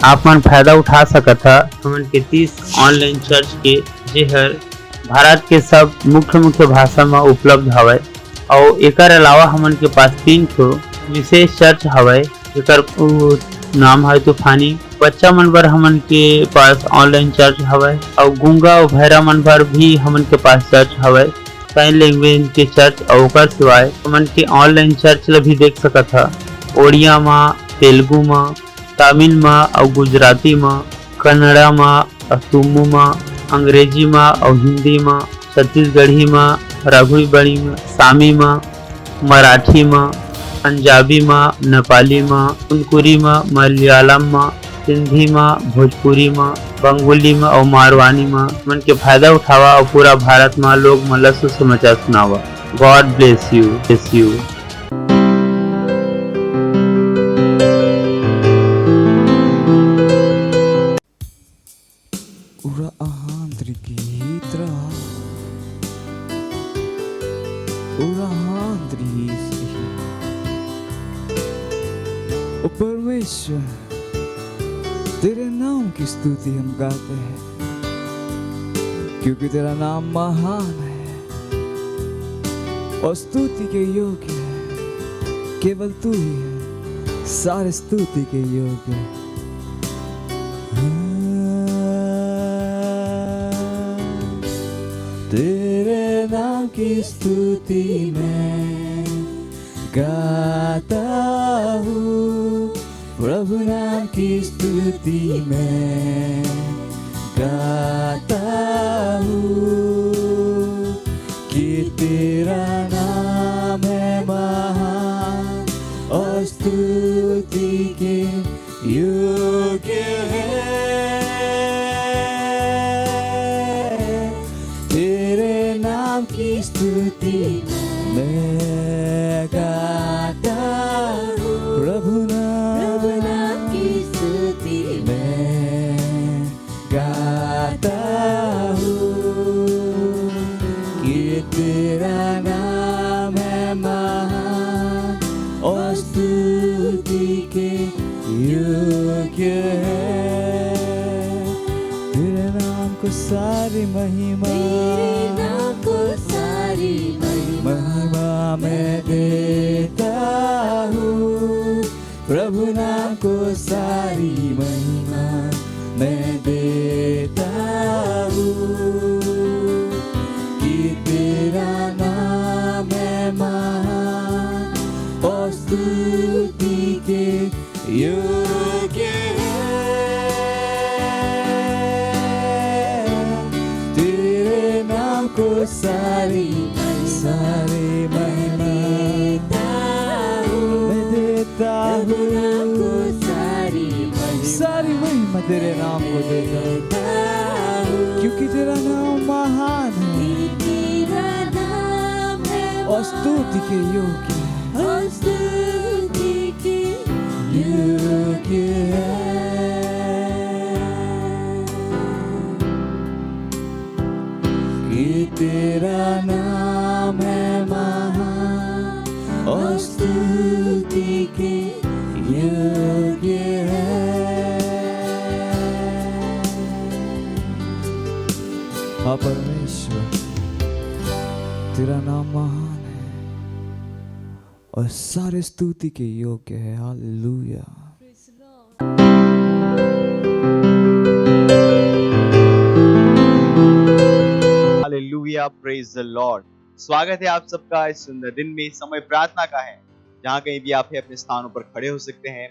आप मन फायदा उठा सकत ह। हमन के 30 ऑनलाइन चर्च के जेहर भारत के सब मुख्य भाषा में उपलब्ध हवय और एकर अलावा हमन के पास 3 ठो विशेष चर्च हवय जेकर नाम है तूफानी। बच्चा मन बर हमन के पास ऑनलाइन चर्च हवय और गूंगा और बहरा मन बर भी हमन के पास चर्च हवय। साइन लैंग्वेज के चर्च और ओकर सिवाय हमन के ऑनलाइन चर्च ला भी देख सकत ह। ओडिया में, तेलुगु में, तमिल में और गुजराती में, कन्नड़ा में, असुमू में, अंग्रेजी में और हिंदी में, छत्तीसगढ़ी में, राघुड़ी में, सामी में, मराठी में, पंजाबी में, नेपाली में, कुनकुरी में, मलयालम में, सिंधी में, भोजपुरी में, बंगाली में और मारवानी में मन के फायदा उठावा और पूरा भारत में लोग मन ला सुसमाचार सुनावा। God bless you. ओ परमेश्वर, तेरे नाम की स्तुति हम गाते हैं क्योंकि तेरा नाम महान है और स्तुति के योग्य है। केवल तू ही है सारे स्तुति के योग्य है। तेरे नाम की स्तुति में गाता हूँ, प्रभु नाम की स्तुति में गाता हूँ कि तेरा नाम है महान और स्तुति के योग्य है। तेरे नाम की स्तुति मैं गाता हूँ, प्रभु नाम की स्तुति मैं गाता हूँ कि तेरा नाम है महान और स्तुति के योग्य है। तेरे नाम को सारी महिमा, महिमा मैं देता हूँ, प्रभु नाम को सारी महिमा मैं देता हूँ कि तेरा नाम है महान और स्तुति के योग्य है। तेरे नाम को सारी महिमा मैं देता हूँ, सारी महिमा तेरे नाम को देता हूँ क्योंकि तेरा नाम महान है और स्तुति के योग्य है। कि तेरा नाम है महान और स्तुति के योग्य है। हाँ परमेश्वर, तेरा नाम महान है और सारे स्तुति के योग्य है। Hallelujah. Hallelujah, praise the Lord. स्वागत है आप सबका इस सुंदर दिन में। समय प्रार्थना का है, जहाँ कहीं भी आप अपने स्थानों पर खड़े हो सकते हैं।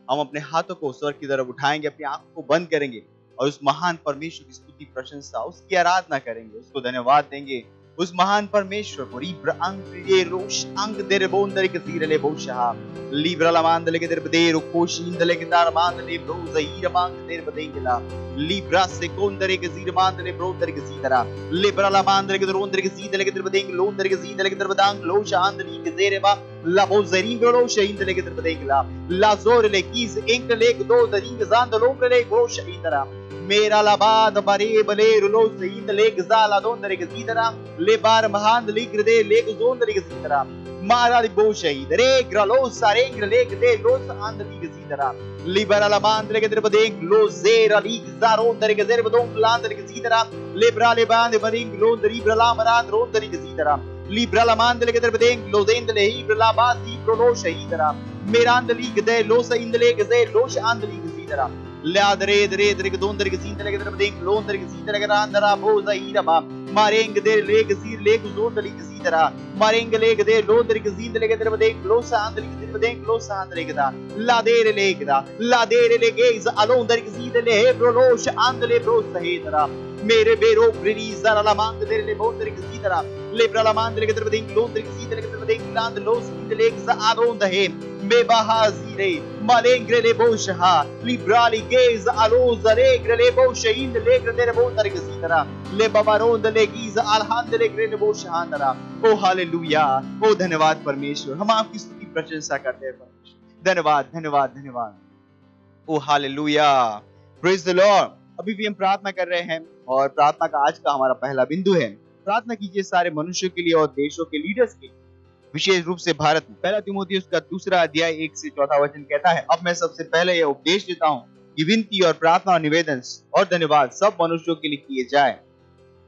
हम अपने हाथों को स्वर्ग की तरफ उठाएंगे, अपनी आंखों को बंद करेंगे और उस महान परमेश्वर की स्तुति, प्रशंसा, उसकी आराधना करेंगे, उसको धन्यवाद देंगे। उस महान परमेश्वर को रीब्र अंग ये रोश अंग देरे बोंदरे के सीरले बोशहा लीब्रा लामांदले के देर बदेरो कोशिंदले के दार मांदले ब्रोज हीर मांग देर बदेंगला लीब्रा से कोंदरे के सीर मांदले ब्रोदरे के सीदरा लीब्रा लामांदले के रोंदरे के सीदले के देर बदेंग लोंदरे के सीदले के देर बदांग लो शांदली के देरे बा लाबो जरीम रो शहींदले के देर बदेंगला लाजोर ले कीस इंक ले दो दरिंग जांद लोंग ले गोश इंदरा मेरा लाबाद बरे बले रुलो सईद लेग जाला दोंदरे के सीदरा ले बार महान लिग्र दे लेग जोंदरे के सीदरा Mara di Boshai, Regra, Losa, Regra, Legre, Losa, and the Ligazidara, Liberala Mandre, Gedrebading, Lozera, Ligzaron, the Regazerbadon, Land, the Gazidara, Libra Leban, the Bading, Lon, the Libra Lamaran, Ron, the Gazidara, Libra Lamandre, Gedrebading, Lozen, the Libra Labasi, Pronosha, Idara, Miran, the League, the Losa in the Leg, Losa, and the Ligazidara. Ladre, the Regadon, the Gazin, the Gedrebading, Lon, the Gazidara, Grandara, Boza, Idaba, Mareng, the Legazir, Legazon, the Ligazidara. Marenga leg de lodri gazin de leg de bade closa andri de bade closa andri gada la dere legez alon der gazin de le brolos andle bros hedra mere bero brisa la mang de le bondri gazidra le bra la mang de de bade lodri gazin de bade land los de legs alon de he me bahazire malengre le bosha librali gez alon zaregre le bosha in de leg de bondri gazidra le babaron de legiz alhan de leg de bosha andra O hallelujah ओ धन्यवाद परमेश्वर हम आपकी स्तुति प्रशंसा करते हैं परमेश्वर धन्यवाद धन्यवाद धन्यवाद ओ हालेलुया प्रेज द लॉर्ड अभी भी हम प्रार्थना कर रहे हैं और प्रार्थना का आज का हमारा पहला बिंदु है प्रार्थना कीजिए सारे मनुष्यों के लिए और देशों के लीडर्स के लिए विशेष रूप से भारत में पहला तीमुथियुस का 2 अध्याय 1 से 4 वचन कहता है अब मैं सबसे पहले यह उपदेश देता हूँ कि विनती और प्रार्थना और निवेदन और धन्यवाद सब मनुष्यों के लिए किए जाए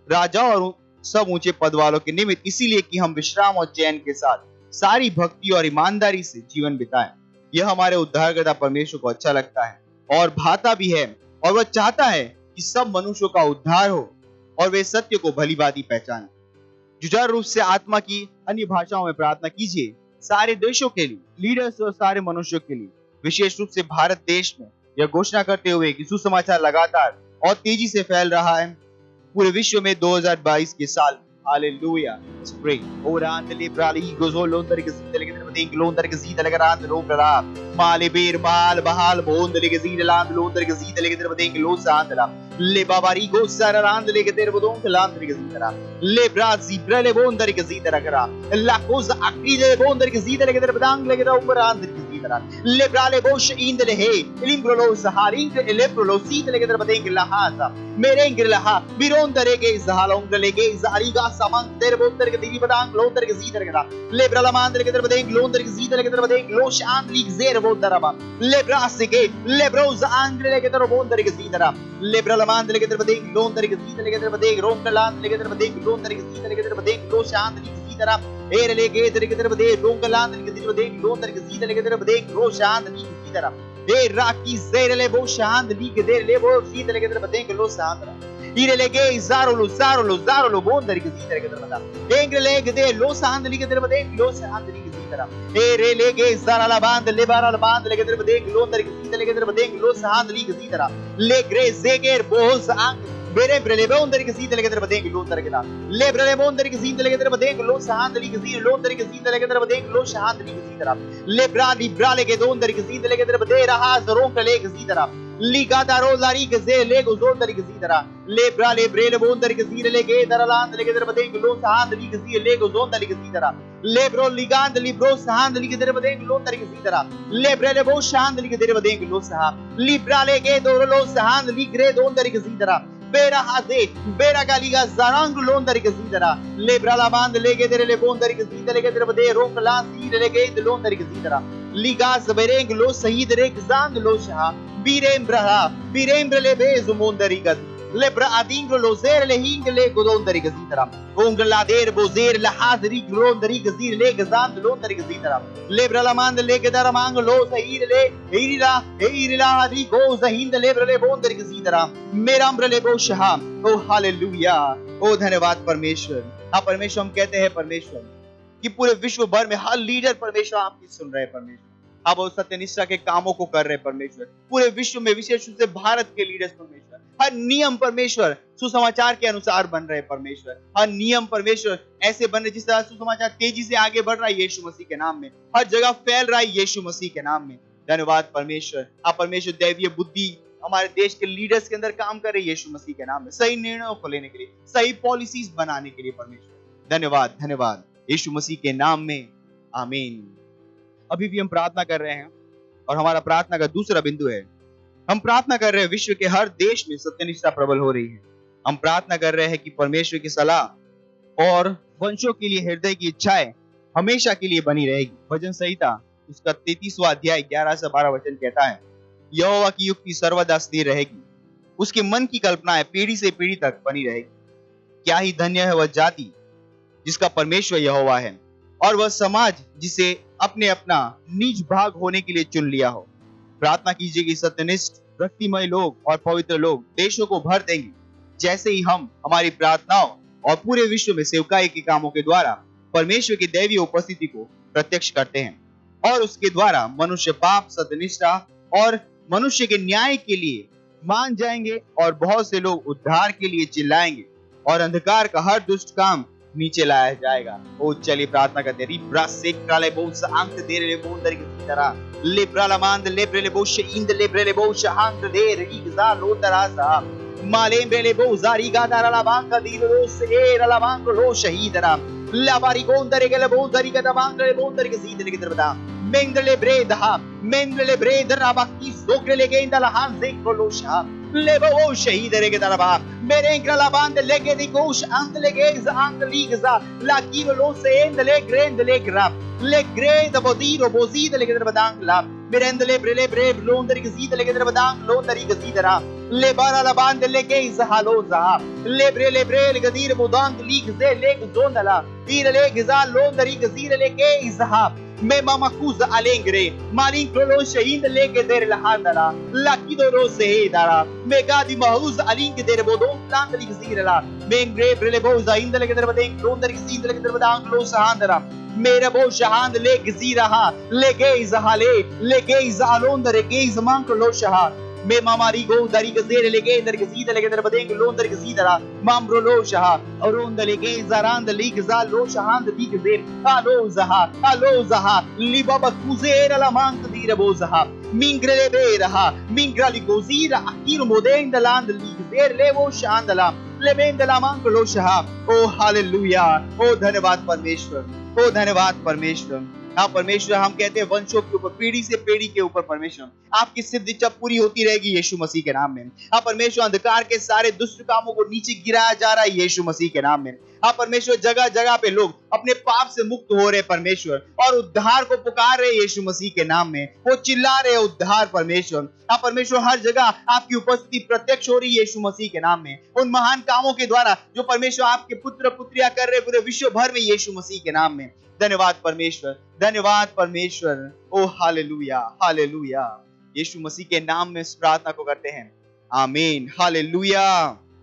राजा और सब ऊंचे पद वालों के निमित्त इसीलिए कि हम विश्राम और चैन के साथ सारी भक्ति और ईमानदारी से जीवन बिताएं यह हमारे उद्धारकर्ता परमेश्वर को अच्छा लगता है और भाता भी है और वह चाहता है कि सब मनुष्यों का उद्धार हो और वे सत्य को भलीभांति पहचाने जुझारू रूप से आत्मा की अन्य भाषाओं में प्रार्थना कीजिए सारे देशों के लिए लीडर्स और सारे मनुष्यों के लिए विशेष रूप से भारत देश में यह घोषणा करते हुए कि सुसमाचार लगातार और तेजी से फैल रहा है पूरे विश्व में 2022 के साल हालेलुया स्प्रे ओरान लिब्राली गोजोलोन तरके सीधे लगे तेरे बदेंग लोन तरके सीधे लगे रात लोन करा माले बेर माल बहाल बोन तरके सीधे लांद लोन तरके सीधे लगे तेरे बदेंग लो सांदला ले बाबारी गो सारा रांद लगे तेरे बदों के लांद तरके सीधे रा ले ब्राजी ब्रले बोन तरके सीधे रखरा ला कोज अक्री ले बोन तरके सीधे लगे तेरे बदांग लगे रा ऊपर रांद तरके सीधे रा ले ब्राले बोश इंदले हे लिम्ब्रोलो सहारिंग लेब्रोलो सीधे लगे तेरे बदेंग लहासा मेरेंग लहा बिरोन तरके जहालोंग लगे जारीगा samang ter bonter ke diri badang lonter ke ziter ke da lebra la mandre ke ter badeng lonter ke ziter ke ter badeng lo shan lig zer bonter ba lebra se ke lebroz angle ke ter bonter ke zitera lebra la mandre ke ter badeng lonter ke ziter ke ter badeng rom ke land ke ter badeng lonter ke ziter ke ter badeng lo shan lig zitera er le ke ter ke ter badeng rom ke land ke ter badeng lonter ke ziter ke ter badeng lo shan lig zitera e raki zer le bo shan lig der le bo ziter ke ter badeng lo sandra Irelege zarolo bondari ke zitera ke termada engrelege de lo sandli ke termada lo sandli ke zitera erelege zarala band le barala band le ke termada lo ndari ke zitera ke termada lo sandli ke zitera le gre zeger boz ang bere brele bondari ke zitera ke termada lo ndari ke da le brele bondari ke zitera ke termada lo sandli ke zitera lo ndari ke zitera ke termada lo sandli ke zitera le brale ke dondari ke zitera ke termada raha zoron ke le ke zitera Liga da rozari ke ze lego zon dari ke zidara lebra lebre le bon dari ke zire lege daraland lege der badeng lo sahand li ke zire lego zon dari ke zidara lebro ligand libro sahand li ke der badeng lo dari ke zidara lebre le bo sahand li ke der badeng lo sah libra lege dor lo sahand li gre don dari ke zidara bera haze bera galiga zarang lo dari ke zidara lebra la band lege der le bon dari ke zidara lege der badeng rom la zire lege lo dari ke zidara liga zbereng lo sahid rek zand lo sah birembra le bezo mondarigas lebra adingro lo zer le hing le godondarigas itara ongla der bozer la hadri grondarigas dir le gazand londarigas itara lebra la mand le gedara mang lo sahir le irila adri goza hind lebra le bondarigas itara merambra le boshha ओ hallelujah ओ धन्यवाद परमेश्वर हाँ परमेश्वर हम कहते हैं परमेश्वर कि पूरे विश्व भर में हर लीडर परमेश्वर आपकी सुन रहे हैं परमेश्वर अब वो सत्यनिष्ठा के कामों को कर रहे परमेश्वर पूरे विश्व में विशेष रूप से भारत के लीडर्स परमेश्वर हर नियम परमेश्वर सुसमाचार के अनुसार बन रहे परमेश्वर हर नियम परमेश्वर ऐसे बन रहे जिस तरह सुसमाचार तेजी से आगे बढ़ रहा है यीशु मसीह के नाम में हर जगह फैल रहा है यीशु मसीह के नाम में धन्यवाद परमेश्वर आप परमेश्वर दैवीय बुद्धि हमारे देश के लीडर्स के अंदर काम कर रहे यीशु मसीह के नाम में सही निर्णयों को लेने के लिए सही पॉलिसीज बनाने के लिए परमेश्वर धन्यवाद धन्यवाद यीशु मसीह के नाम में आमीन अभी भी हम प्रार्थना कर रहे हैं और हमारा प्रार्थना का दूसरा बिंदु है हम प्रार्थना कर रहे हैं विश्व के हर देश में सत्यनिष्ठा प्रबल हो रही है हम प्रार्थना कर रहे हैं कि परमेश्वर की सलाह और वंशों के लिए हृदय की इच्छाएं हमेशा के लिए बनी रहेगी। भजन संहिता उसका 33वां अध्याय 11 से 12 वचन कहता है, यहोवा की युक्ति सर्वदा स्थिर रहेगी, उसके मन की कल्पनाएं पीढ़ी से पीढ़ी तक बनी रहेगी। क्या ही धन्य है वह जाति जिसका परमेश्वर यहोवा है, और वह समाज जिसे अपने अपना निज भाग होने के लिए चुन लिया हो। प्रार्थना कीजिए कि सत्यनिष्ठ भक्तिमय लोग और पवित्र लोग देशों को भर देंगे, जैसे ही हम हमारी प्रार्थनाओं और पूरे विश्व में सेवकाई के कामों के द्वारा परमेश्वर की दैवीय उपस्थिति को प्रत्यक्ष करते हैं, और उसके द्वारा मनुष्य पाप, सत्यनिष्ठा और मनुष्य के न्याय के लिए मान जाएंगे, और बहुत से लोग उद्धार के लिए चिल्लाएंगे, और अंधकार का हर दुष्ट काम नीचे लाया जाएगा। ओ चलिए प्रार्थना करते हैं। रिब्रा सेक्राले बोस अंत देरे बोंदर की तरह लिब्राला मांद लेब्रेले बोश इंद लेब्रेले बोश अंत देर इगजा लोतरासा मालेम्ब्रेले बोजारी गादारा बांका दीरोस एरला बांको लो शहीदरा लाबारी गोंदरे गले बोंदरी का बांगले बोंदर के सीधे के तरबदा मेंगले ब्रेद राबाकी सोगले गेंदला हां जेको लो शा लेबो शहीदरे के तरबा मेरे ग्रला बांद लेगे दी कोश अंत लेगे अंग लीगजा लाकीरो लो से एंद ले ग्रेंद ले ग्रा ले ग्रेद बोदीरो बोजीद लेगे तरबदांग ला मेरेंद ले ब्रेव लोंदरी के सीधे लेगे तरबदांग लोंदरी के सीधरा ले बारा la bande le geisa haloza le bre gadir bodang lig ze leg zondala ir le gza londari gzir le geisa ha me mama kuza alengre marin krolo shahind le geder la handala la kidoro se dara me gadi mahuz aling geder bodong land lig zir la mengre bre boza ind le geder bodeng londari gzir le geder bodang lo sahandara मेरा बो शहांद ले गजी रहा ले gauge हाले ले gauge आलोंदर gauge मांक लो शहा मे मामारी गो दरी गजेर ले गे दर गजीद ले दर बदेंग लो दर गजीदरा मामरो लो शहा और ओंद ले गे जरांद ली गजा लो शहांद दी गजेर आलो जहा ली बाबा कुजेर ला मांक दीर बो जहा मिंग्रे ले बे रहा मिंग्रा ली गोजीर अकीर मोदेंग दलांद ली गजेर ले वो शांदला ले बेंदला मांक लो शहा ओ हालेलुया ओ धन्यवाद परमेश्वर ओ धन्यवाद परमेश्वर। हाँ परमेश्वर, हम कहते हैं वंशों के ऊपर, पीढ़ी से पीढ़ी के ऊपर परमेश्वर आपकी सिद्ध इच्छा पूरी होती रहेगी यीशु मसीह के नाम में। हाँ परमेश्वर, अंधकार के सारे दुष्ट कामों को नीचे गिराया जा रहा है यीशु मसीह के नाम में। हाँ परमेश्वर, जगह जगह पे लोग अपने पाप से मुक्त हो रहे परमेश्वर, और उद्धार को पुकार रहे यीशु मसीह के नाम में, वो चिल्ला रहे उद्धार परमेश्वर। हाँ परमेश्वर, हर जगह आपकी उपस्थिति प्रत्यक्ष हो रही है यीशु मसीह के नाम में, उन महान कामों के द्वारा जो परमेश्वर आपके पुत्र पुत्रियां कर रहे पूरे विश्व भर में यीशु मसीह के नाम में। धन्यवाद परमेश्वर, धन्यवाद परमेश्वर। ओ हालेलुया हालेलुया। यीशु मसीह के नाम में इस प्रार्थना को करते हैं, आमीन, हालेलुया।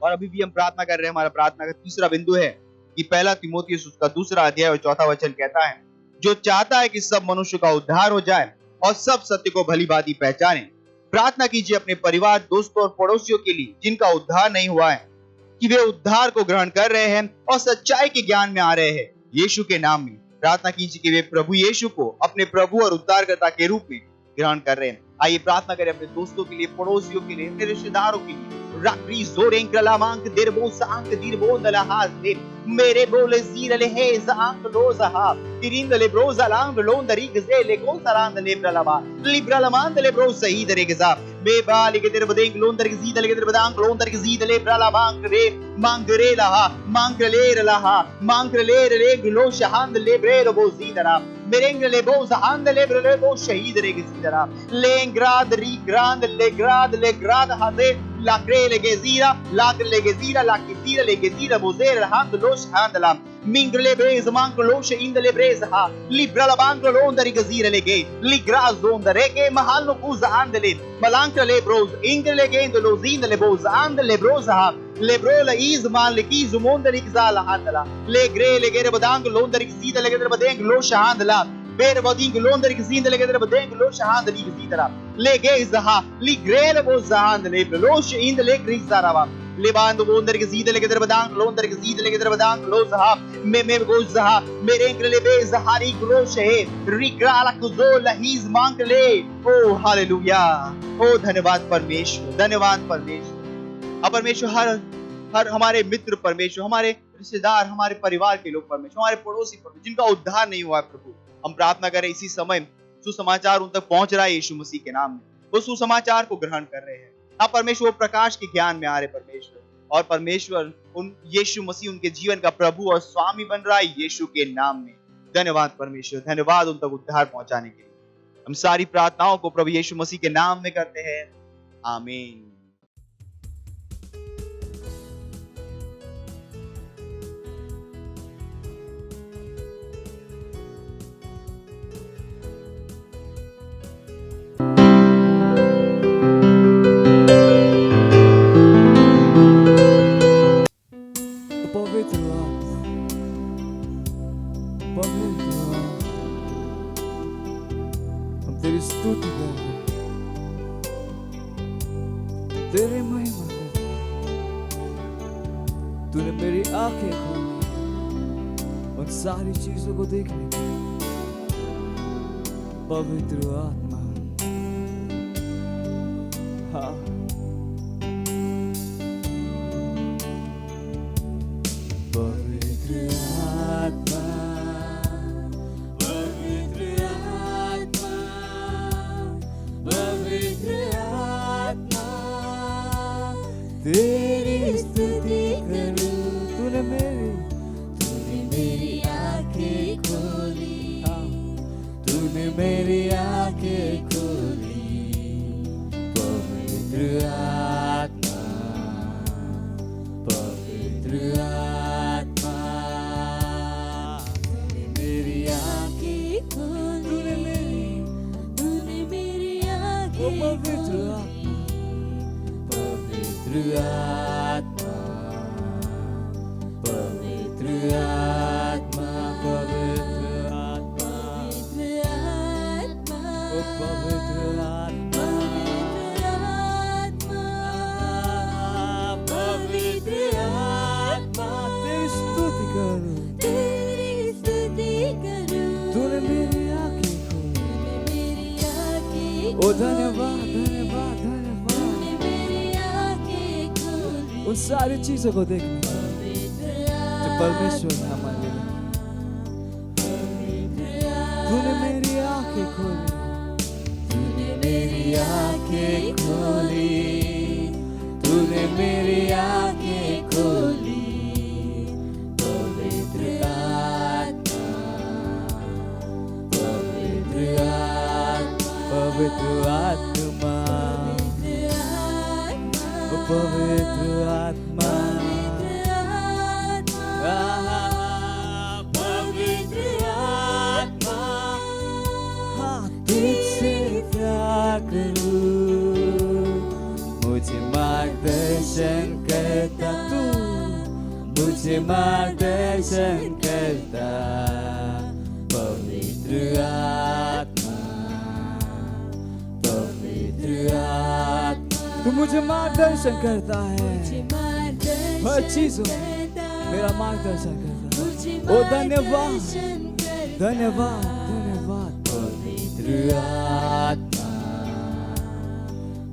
और अभी भी हम प्रार्थना कर रहे हैं। हमारा प्रार्थना का तीसरा बिंदु है कि पहला तीमुथियुस उसका 2 अध्याय और 4 वचन कहता है, जो चाहता है कि सब मनुष्य का उद्धार हो जाए और सब सत्य को भली भांति पहचाने। प्रार्थना कीजिए अपने परिवार, दोस्तों और पड़ोसियों के लिए जिनका उद्धार नहीं हुआ है, कि वे उद्धार को ग्रहण कर रहे हैं और सच्चाई के ज्ञान में आ रहे हैं यीशु के नाम में। प्रार्थना कीजिए कि वे प्रभु यीशु को अपने प्रभु और उद्धारकर्ता के रूप में ग्रहण कर रहे हैं। आइए प्रार्थना करें अपने दोस्तों के लिए, पड़ोसियों के लिए, अपने रिश्तेदारों के लिए। रात्रि जोरें कलामांक देरबो सांक दीरबो दलहास दे मेरे बोले जीरले हे सांक लोजहा तिरिंदले ब्रोजालांग लोंदरी गजे लेगो सरांद लेब्रलमा लिब्रलमान दले ब्रो सही दरेगजा बेबाली के तेरे बदेंग लोंदर की जीदले के तेरे बदांग लोंदर की जीदले ब्रलमांग रे मांगरे लहा मांगले रहा मांगले रे ग्लो शहांद लेब्रे बो जीदरा मेरेंग ले बो जहांद लेब्रे बो शहीद रे गजीदरा लेंग्राद री ग्रांद ले ग्राद हादे लाक्रे लेगे जीरा la kitira lege zira bozer hand los handla mingle brez manco los indele brez ha libra la banco londari gazira lege ligra zonda rege mahal no kuza andele malanka le bros indele gendo los indele boz andele bros ha lebro la iz man le kiz mondari gzala handla le gre lege badang londari gzida lege badeng los handla बेर बदिंग लोंदर की जींद लगे दर बदेंग लो शहांद ली की तरह ले गए जहा ली ग्रेल वो जहांद ले लोश इंद ले क्रिस दारावा ले बांध लोंदर की जींद लगे दर बदांग लोंदर की जींद लगे दर बदांग लो जहा मे गो जहा मेरे इंग्रले बे जहारी ग्रोश है रिक्राला कुजो लहीज मांग ले। ओ हालेलुया, ओ धन्यवाद परमेश्वर, धन्यवाद परमेश्वर। अब परमेश्वर हर हमारे मित्र परमेश्वर, हमारे रिश्तेदार, हमारे परिवार के लोग परमेश्वर, हमारे पड़ोसी परमेश्वर जिनका उद्धार नहीं हुआ है प्रभु, हम प्रार्थना करें इसी समय सुसमाचार उन तक पहुंच रहा है यीशु मसीह के नाम में, वो सुसमाचार को ग्रहण कर रहे हैं। हाँ परमेश्वर, प्रकाश के ज्ञान में आ रहे परमेश्वर, और परमेश्वर उन यीशु मसीह उनके जीवन का प्रभु और स्वामी बन रहा है यीशु के नाम में। धन्यवाद परमेश्वर, धन्यवाद उन तक उद्धार पहुंचाने के लिए। हम सारी प्रार्थनाओं को प्रभु यीशु मसीह के नाम में करते हैं, आमीन। पवित्र आत्मा, पवित्र आत्मा, हम तेरी स्तुति करते हैं, तेरी महिमा करते हैं। तूने मेरी आंखें खोली उन सारी चीजों को देखने की। पवित्र आत्मा, हाँ, पवित्र आत्मा, पवित्र आत्मा, पवित्र आत्मा, तेरी स्तुति करूं। तूने मेरी आंखें खोली, हाँ, तूने मेरी आंखें खोली। पवित्र आत्मा, पवित्र आत्मा, तूने मेरी आंखें खोली, तूने मेरी आंखें पवित्र आत्मा, पवित्र आत्मा, पवित्र आत्मा, पवित्र आत्मा, ओ पवित्र आत्मा, पवित्र आत्मा, तेरी स्तुति करूं, तेरी स्तुति करूं। तूने मेरी आंखें खोली, मेरी आंखें, ओ धन्यवाद, धन्यवाद, धन्यवाद, तूने मेरी आंखें खोली उन सारी चीजों को देखने जो परमेश्वर ने हमारे लिए। तूने मेरी आंखें खोली, तूने मेरी आंखें खोली, तूने मेरी आंखें खोली। पवित्र आत्मा, पवित्र आत्मा, पवित्र आत्मा, पवित्र आत्मा, पवित्र आत्मा, हाँ, तुझसे प्यार करूं, मुझे मार्गदर्शन करता तू, मुझे मार्गदर्शन करता। पवित्र आत्मा, पवित्र आत्मा, तू मुझे मार्गदर्शन करता है, हर चीजों मेरा मार्गदर्शन करता। ओ धन्यवाद, धन्यवाद, धन्यवाद। पवित्र आत्मा,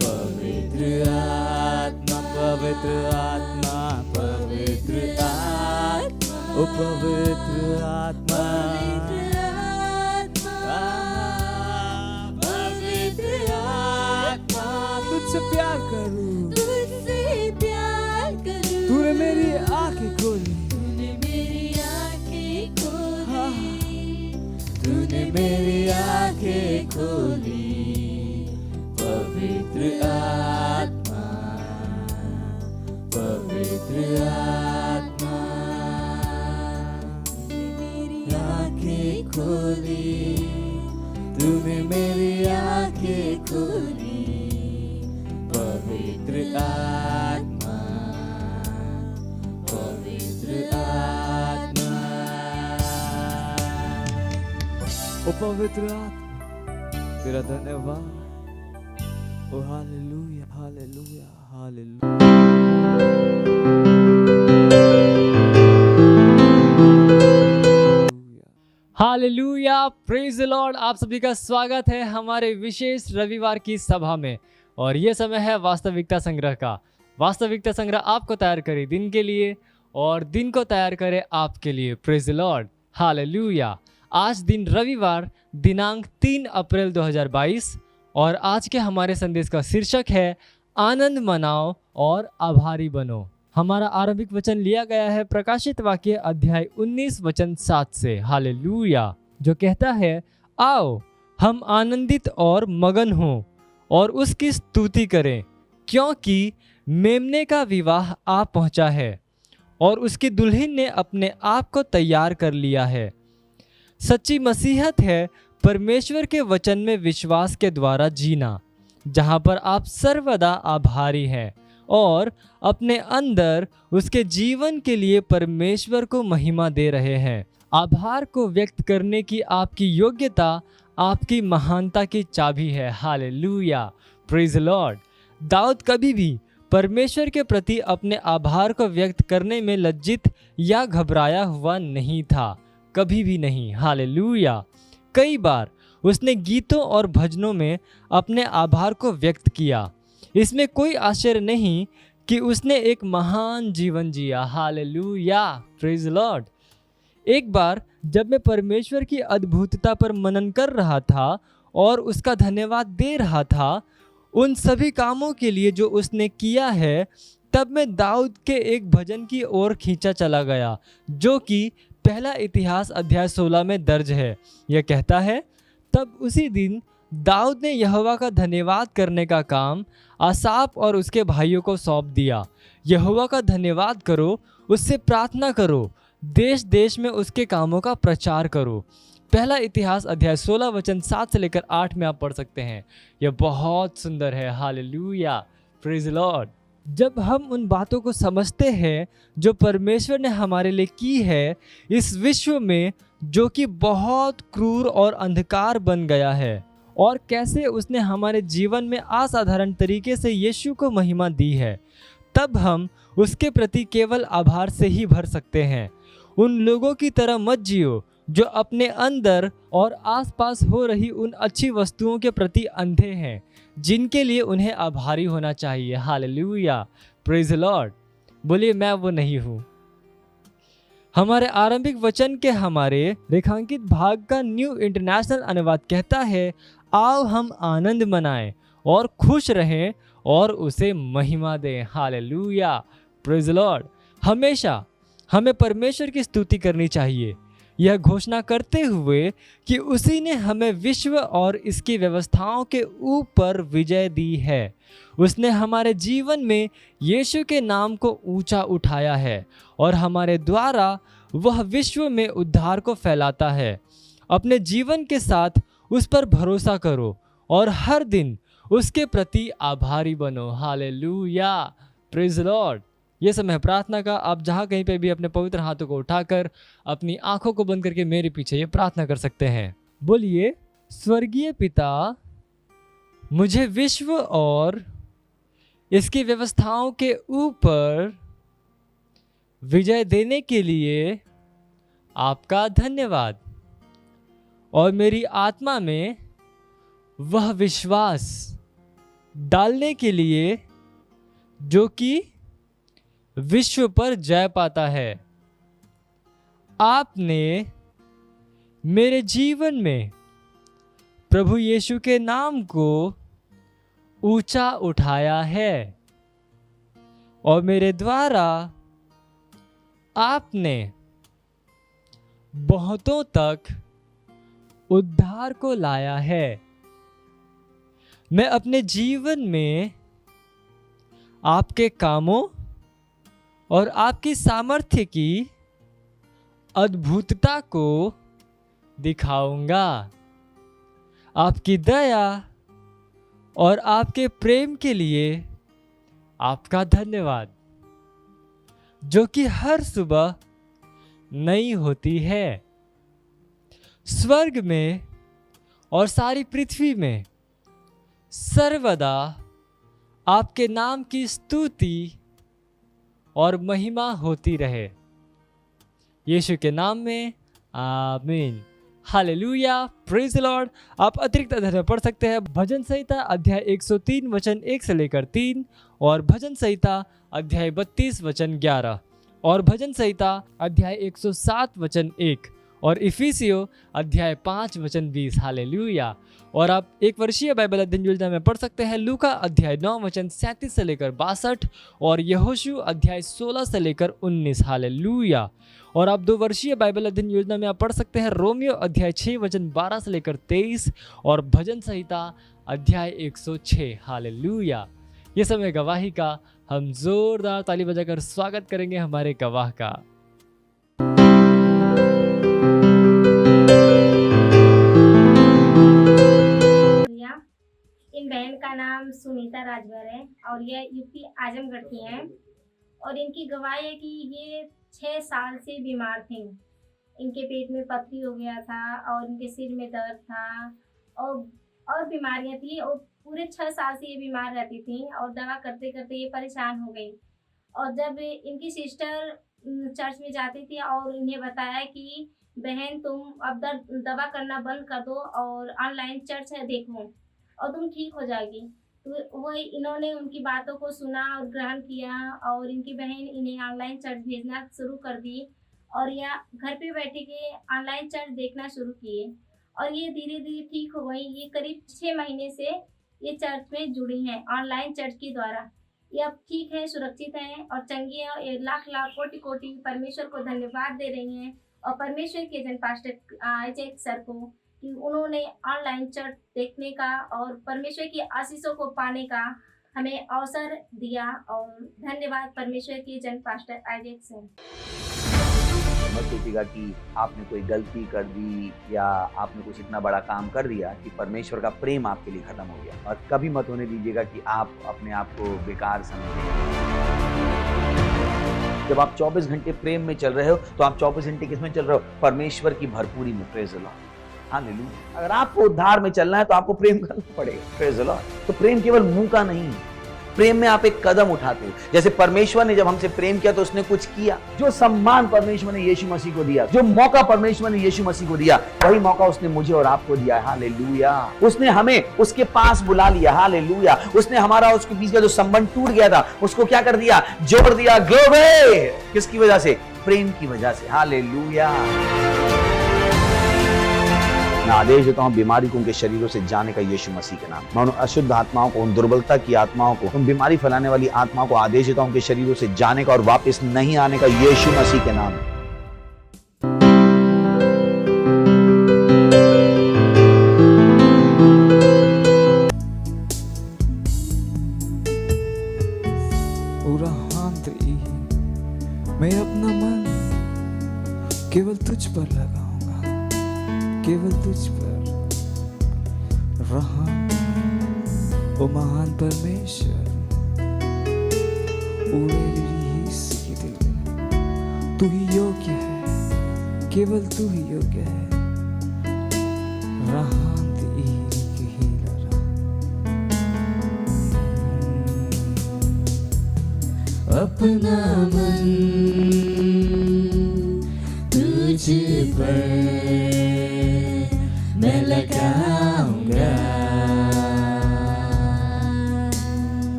पवित्र आत्मा, पवित्र आत्मा, पवित्र आत्मा, ओ पवित्र आत्मा, पवित्र आत्मा, तुझसे प्यार करूं, तुझसे प्यार करूं। तूने मेरी आंखें खोली, तूने मेरी आंखें खोली, तूने मेरी आंखें खोली। पवित्र आत्मा, पवित्र आत्मा, मेरी आंखें खोली, तूने मेरी आंखें खोली। पवित्र आत्मा, पवित्र आत्मा, ओ पवित्र आत्मा, तेरा धन्यवाद। ओ hallelujah, hallelujah, hallelujah. Hallelujah, praise the Lord. आप सभी का स्वागत है हमारे विशेष रविवार की सभा में। और ये समय है वास्तविकता संग्रह का। वास्तविकता संग्रह आपको तैयार करे दिन के लिए और दिन को तैयार करे आपके लिए। Praise the Lord, hallelujah. आज दिन रविवार दिनांक 3 अप्रैल 2022 और आज के हमारे संदेश का शीर्षक है आनंद मनाओ और आभारी बनो। हमारा आरंभिक वचन लिया गया है प्रकाशित वाक्य अध्याय 19 वचन 7 से। हालेलुया, जो कहता है, आओ हम आनंदित और मगन हों और उसकी स्तुति करें, क्योंकि मेमने का विवाह आ पहुंचा है और उसकी दुल्हन ने अपने आप को तैयार कर लिया है। सच्ची मसीहत है परमेश्वर के वचन में विश्वास के द्वारा जीना, जहां पर आप सर्वदा आभारी हैं और अपने अंदर उसके जीवन के लिए परमेश्वर को महिमा दे रहे हैं। आभार को व्यक्त करने की आपकी योग्यता आपकी महानता की चाबी है। Hallelujah, praise Lord. दाऊद कभी भी परमेश्वर के प्रति अपने आभार को व्यक्त करने में लज्जित या घबराया हुआ नहीं था, कभी भी नहीं। हालेलुया। कई बार उसने गीतों और भजनों में अपने आभार को व्यक्त किया। इसमें कोई आश्चर्य नहीं कि उसने एक महान जीवन जिया। Hallelujah, praise Lord. एक बार जब मैं परमेश्वर की अद्भुतता पर मनन कर रहा था और उसका धन्यवाद दे रहा था उन सभी कामों के लिए जो उसने किया है, तब मैं दाऊद के एक भजन की ओर खींचा चला गया, जो कि पहला इतिहास अध्याय 16 में दर्ज है। यह कहता है, तब उसी दिन दाऊद ने यहोवा का धन्यवाद करने का काम आसाप और उसके भाइयों को सौंप दिया। यहोवा का धन्यवाद करो, उससे प्रार्थना करो, देश देश में उसके कामों का प्रचार करो। पहला इतिहास अध्याय 16 वचन 7 से लेकर 8 में आप पढ़ सकते हैं। यह बहुत सुंदर है। Hallelujah, praise Lord. जब हम उन बातों को समझते हैं जो परमेश्वर ने हमारे लिए की है इस विश्व में, जो कि बहुत क्रूर और अंधकार बन गया है, और कैसे उसने हमारे जीवन में असाधारण तरीके से यीशु को महिमा दी है, तब हम उसके प्रति केवल आभार से ही भर सकते हैं। उन लोगों की तरह मत जियो जो अपने अंदर और आसपास हो रही उन अच्छी वस्तुओं के प्रति अंधे हैं, जिनके लिए उन्हें आभारी होना चाहिए। Hallelujah, praise Lord. बोलिए, मैं वो नहीं हूँ। हमारे आरंभिक वचन के हमारे रेखांकित भाग का न्यू इंटरनेशनल अनुवाद कहता है, आओ हम आनंद मनाएं और खुश रहें और उसे महिमा दें। Hallelujah, praise Lord. हमेशा हमें परमेश्वर की स्तुति करनी चाहिए, यह घोषणा करते हुए कि उसी ने हमें विश्व और इसकी व्यवस्थाओं के ऊपर विजय दी है। उसने हमारे जीवन में यीशु के नाम को ऊंचा उठाया है और हमारे द्वारा वह विश्व में उद्धार को फैलाता है। अपने जीवन के साथ उस पर भरोसा करो और हर दिन उसके प्रति आभारी बनो। Hallelujah, praise Lord. ये समय है प्रार्थना का। आप जहाँ कहीं पे भी अपने पवित्र हाथों को उठाकर अपनी आंखों को बंद करके मेरे पीछे ये प्रार्थना कर सकते हैं। बोलिए, स्वर्गीय पिता, मुझे विश्व और इसकी व्यवस्थाओं के ऊपर विजय देने के लिए आपका धन्यवाद, और मेरी आत्मा में वह विश्वास डालने के लिए जो कि विश्व पर जय पाता है। आपने मेरे जीवन में प्रभु यीशु के नाम को ऊंचा उठाया है और मेरे द्वारा आपने बहुतों तक उद्धार को लाया है। मैं अपने जीवन में आपके कामों और आपकी सामर्थ्य की अद्भुतता को दिखाऊंगा। आपकी दया और आपके प्रेम के लिए आपका धन्यवाद, जो कि हर सुबह नई होती है। स्वर्ग में और सारी पृथ्वी में सर्वदा आपके नाम की स्तुति और महिमा होती रहे। यीशु के नाम में आमीन। Hallelujah, praise Lord. आप अतिरिक्त अध्याय में पढ़ सकते हैं भजन संहिता अध्याय 103 वचन 1 से लेकर 3, और भजन संहिता अध्याय 32 वचन 11, और भजन संहिता अध्याय 107 वचन 1, और इफिसियो अध्याय 5 वचन 20। हालेलुया। और आप एक वर्षीय बाइबल अध्ययन योजना में पढ़ सकते हैं लूका अध्याय 9 वचन 37 से लेकर 62 और यहोशू अध्याय 16 से लेकर 19। हालेलुया। और आप 2 वर्षीय बाइबल अध्ययन योजना में आप पढ़ सकते हैं रोमियो अध्याय 6 वचन 12 से लेकर 23 और भजन संहिता अध्याय 106। हालेलुया। ये समय गवाही का, हम जोरदार ताली बजाकर स्वागत करेंगे हमारे गवाह का। इन बहन का नाम सुनीता राजभर है और यह यूपी आजमगढ़ की हैं और इनकी गवाही है कि ये 6 साल से बीमार थी। इनके पेट में पथरी हो गया था और इनके सिर में दर्द था और बीमारियां थी और पूरे 6 साल से ये बीमार रहती थी और दवा करते करते ये परेशान हो गई। और जब इनकी सिस्टर चर्च में जाती थी और इन्हें बताया कि बहन तुम अब दवा करना बंद कर दो और ऑनलाइन चर्च है देखो और तुम ठीक हो जाएगी, तो वही इन्होंने उनकी बातों को सुना और ग्रहण किया और इनकी बहन इन्हें ऑनलाइन चर्च भेजना शुरू कर दी और यह घर पे बैठे के ऑनलाइन चर्च देखना शुरू किए और ये धीरे धीरे ठीक हो गई। ये करीब 6 महीने से ये चर्च में जुड़ी हैं ऑनलाइन चर्च के द्वारा। ये अब ठीक है, सुरक्षित हैं और चंगी है। ये लाख लाख कोटि कोटि परमेश्वर को धन्यवाद दे रही हैं और परमेश्वर के जन पास्टर अजय सर को कि उन्होंने ऑनलाइन चर्च देखने का और परमेश्वर की आशीषों को पाने का हमें अवसर दिया। और धन्यवाद परमेश्वर के जन पास्टर आइजैक सर। मत सोचिएगा कि आपने कोई गलती कर दी या आपने कुछ इतना बड़ा काम कर दिया कि परमेश्वर का प्रेम आपके लिए खत्म हो गया। और कभी मत होने दीजिएगा कि आप अपने आप को बेकार समझें। जब आप 24 घंटे प्रेम में चल रहे हो तो आप 24 घंटे किस में चल रहे हो? परमेश्वर की भरपूरी में। Praise the Lord. हालेलुया। अगर आपको उद्धार में चलना है तो आपको प्रेम करना पड़ेगा। Praise the Lord. तो प्रेम केवल मुंह का नहीं, प्रेम में आप एक कदम उठाते हो। जैसे परमेश्वर ने जब हमसे प्रेम किया तो उसने कुछ किया। जो सम्मान परमेश्वर ने यीशु मसीह को दिया, जो मौका परमेश्वर ने यीशु मसीह को दिया, वही मौका उसने मुझे और आपको दिया। हालेलुया। उसने हमें उसके पास बुला लिया। हालेलुया। उसने हमारा उसके बीच का जो संबंध टूट गया था उसको क्या कर दिया? जोड़ दिया। ग्लोरी। किसकी वजह से? प्रेम की वजह से। हालेलुया। मैं आदेश देता हूं बीमारी को उनके शरीरों से जाने का यीशु मसीह के नाम। मैं उन अशुद्ध आत्माओं को, उन दुर्बलता की आत्माओं को, उन बीमारी फैलाने वाली आत्माओं को आदेश देता हूं उनके शरीरों से जाने का और वापस नहीं आने का यीशु मसीह के नाम। मैं अपना मन केवल तुझ पर लगाऊंगा, केवल तुझ पर। रहा ओ महान परमेश्वर, तू ही योग्य है, केवल तू ही योग्य है। अपना मन तुझ पर मैं लगाऊंगा,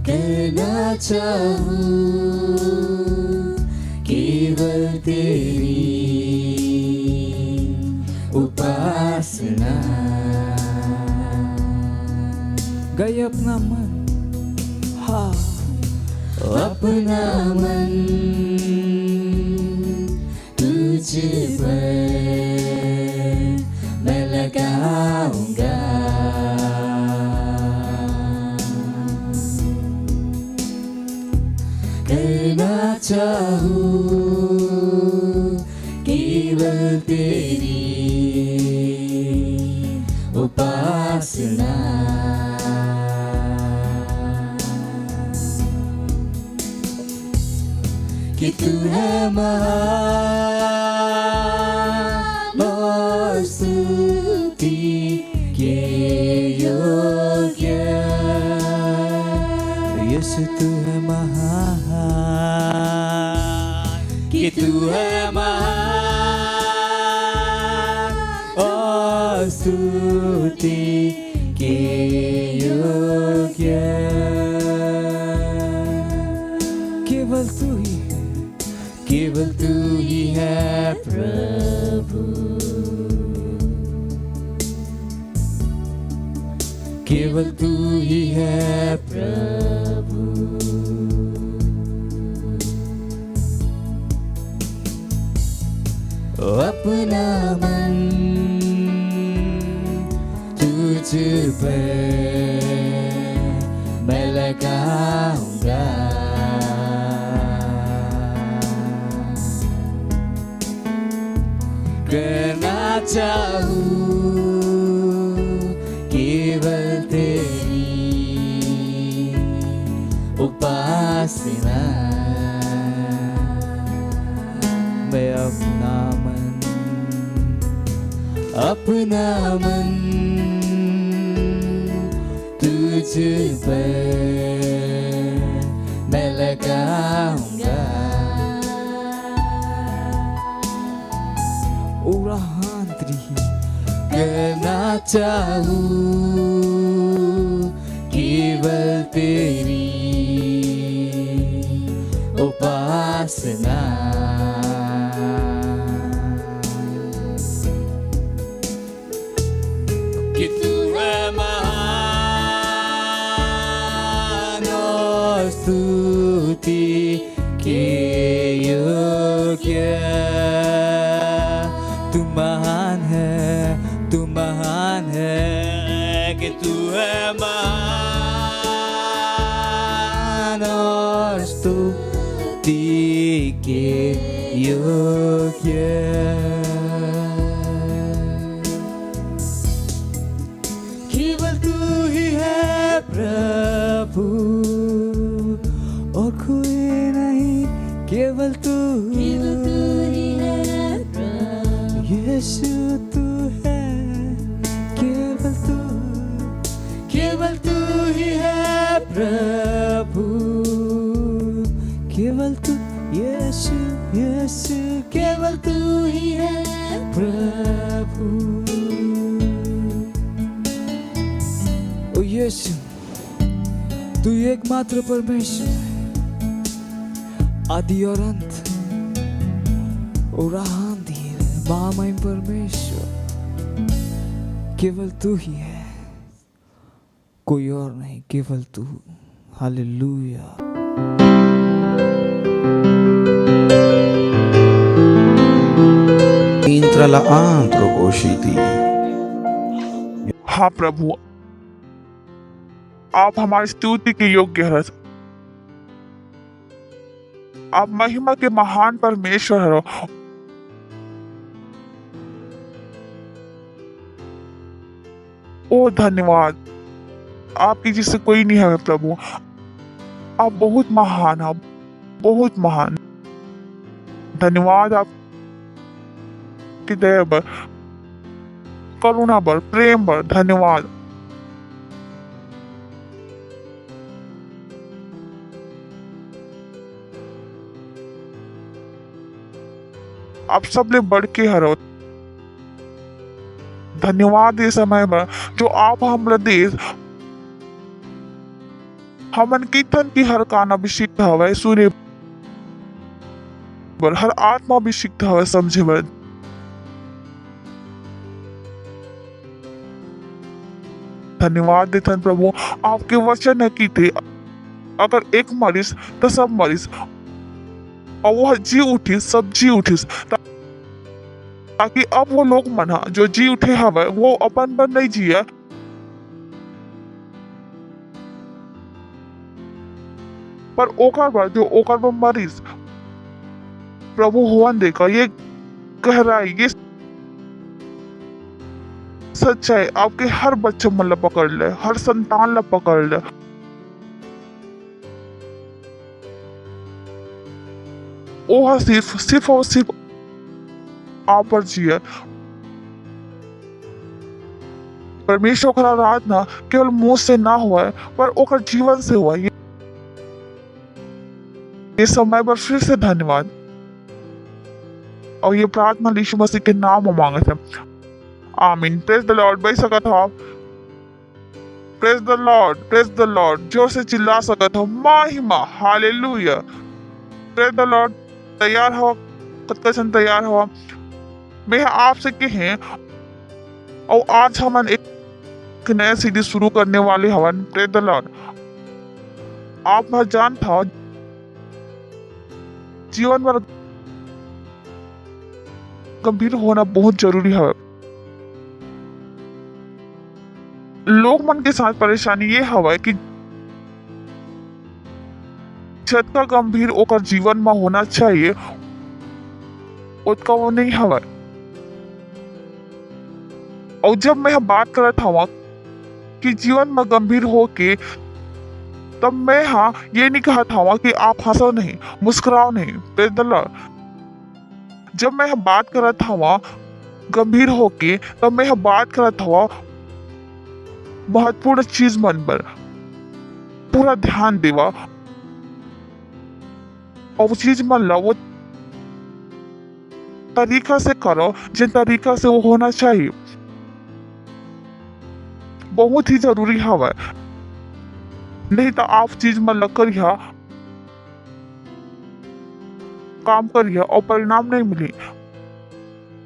करना चाहूं केवल तेरी उपासना। गए अपना मन, हाँ अपना मन तुझ पर मैं लगाऊंगा, करना चाहूं केवल तेरी उपासना। कि तू है महान और स्तुति के योग्य, यीशु तू है महान, कि तू है महान और स्तुति के योग्य, केवल तू ही, केवल केवल तू ही है प्रभु, केवल तू ही है प्रभु। अपना मन तुझ पर मैं लगाऊंगा, करना चाहूँ केवल तेरी उपासना। मैं अपना मन तुझ पर मैं लगाऊंगा, करना चाहूँ केवल तेरी उपासना। कि तू है महान और स्तुति के योग्य, तू महान है, तू महान है, कि तू है महान और स्तुति के योग्य। केवल तू ही है प्रभु और कोई नहीं, केवल तू ही है प्रभु। यीशु तू है, केवल तू ही है प्रभु, केवल तू यीशु, यीशु केवल तू ही है प्रभु। ओ यीशु, तू एकमात्र परमेश्वर है, आदि और अंत, और आंधी महामहिम परमेश्वर, केवल तू ही है, कोई और नहीं, केवल तू। हालेलुया। हाँ प्रभु, आप हमारी स्तुति के योग्य हैं। आप महिमा के महान परमेश्वर हो। ओ धन्यवाद, आपकी जैसे कोई नहीं है प्रभु। आप बहुत महान हैं, बहुत महान। धन्यवाद आपकी दया पर, करुणा पर, प्रेम पर धन्यवाद। आप सबने बढ़ के हरो। धन्यवाद इस समय में जो आप हमारा देश हमन कीर्तन की हर कान अभिषिक्त हवे सुने बर, हर आत्मा अभिषिक्त हवे समझे बर। धन्यवाद देथन प्रभु। आपके वचन है कि थे अगर एक मरीज तो सब मरीज, और वह जी उठी, सब जी उठिस, ताकि अब वो लोग मना जो जी उठे हवे वो अपन पर नहीं जिया, पर ओकर पर जो ओकर पर मरीज प्रभु होवन देखा। ये गहराई, ये सच्चाई आपके हर बच्चे मन पकड़ ले, हर संतान ला पकड़ ले। वो सिर्फ और सिर्फ आप पर जिया। परमेश्वर का आराधना केवल मुंह से ना हुआ है, पर ओकर जीवन से हुआ। ये समय पर फिर से धन्यवाद, और ये प्रार्थना यीशु मसीह के नाम में मांगे थे, आमीन। Praise the Lord. बैठ सकत हो आप? Praise the Lord, praise the Lord. जोर से चिल्ला सकत हो, महिमा, हालेलुया। Praise the Lord. तैयार हो कतका सन तैयार हुआ मैं आपसे कहें और आज हम एक नया सीरीज शुरू करने वाले हवन प्रेज द लॉर्ड। आप जान था जीवन में गंभीर होना बहुत जरूरी है। लोग मन के साथ परेशानी ये हवा कि जतका गंभीर ओकर जीवन में होना चाहिए उतना वो नहीं हवा। और जब मैं बात करत हवा कि जीवन में गंभीर हो के तब मैं ये नहीं कहता हवा कि आप हंसो नहीं मुस्कुराओ नहीं प्रेज द लॉर्ड। जब मैं बात करत हवा गंभीर होके तब मैं बात करत हवा महत्वपूर्ण चीज मन पर पूरा ध्यान देवा और वो चीज मन ला वो तरीका से करो जिन तरीका से वो होना चाहिए बहुत ही जरूरी हवा। नहीं तो आप चीज मन लग करिया काम करिए और परिणाम नहीं मिली।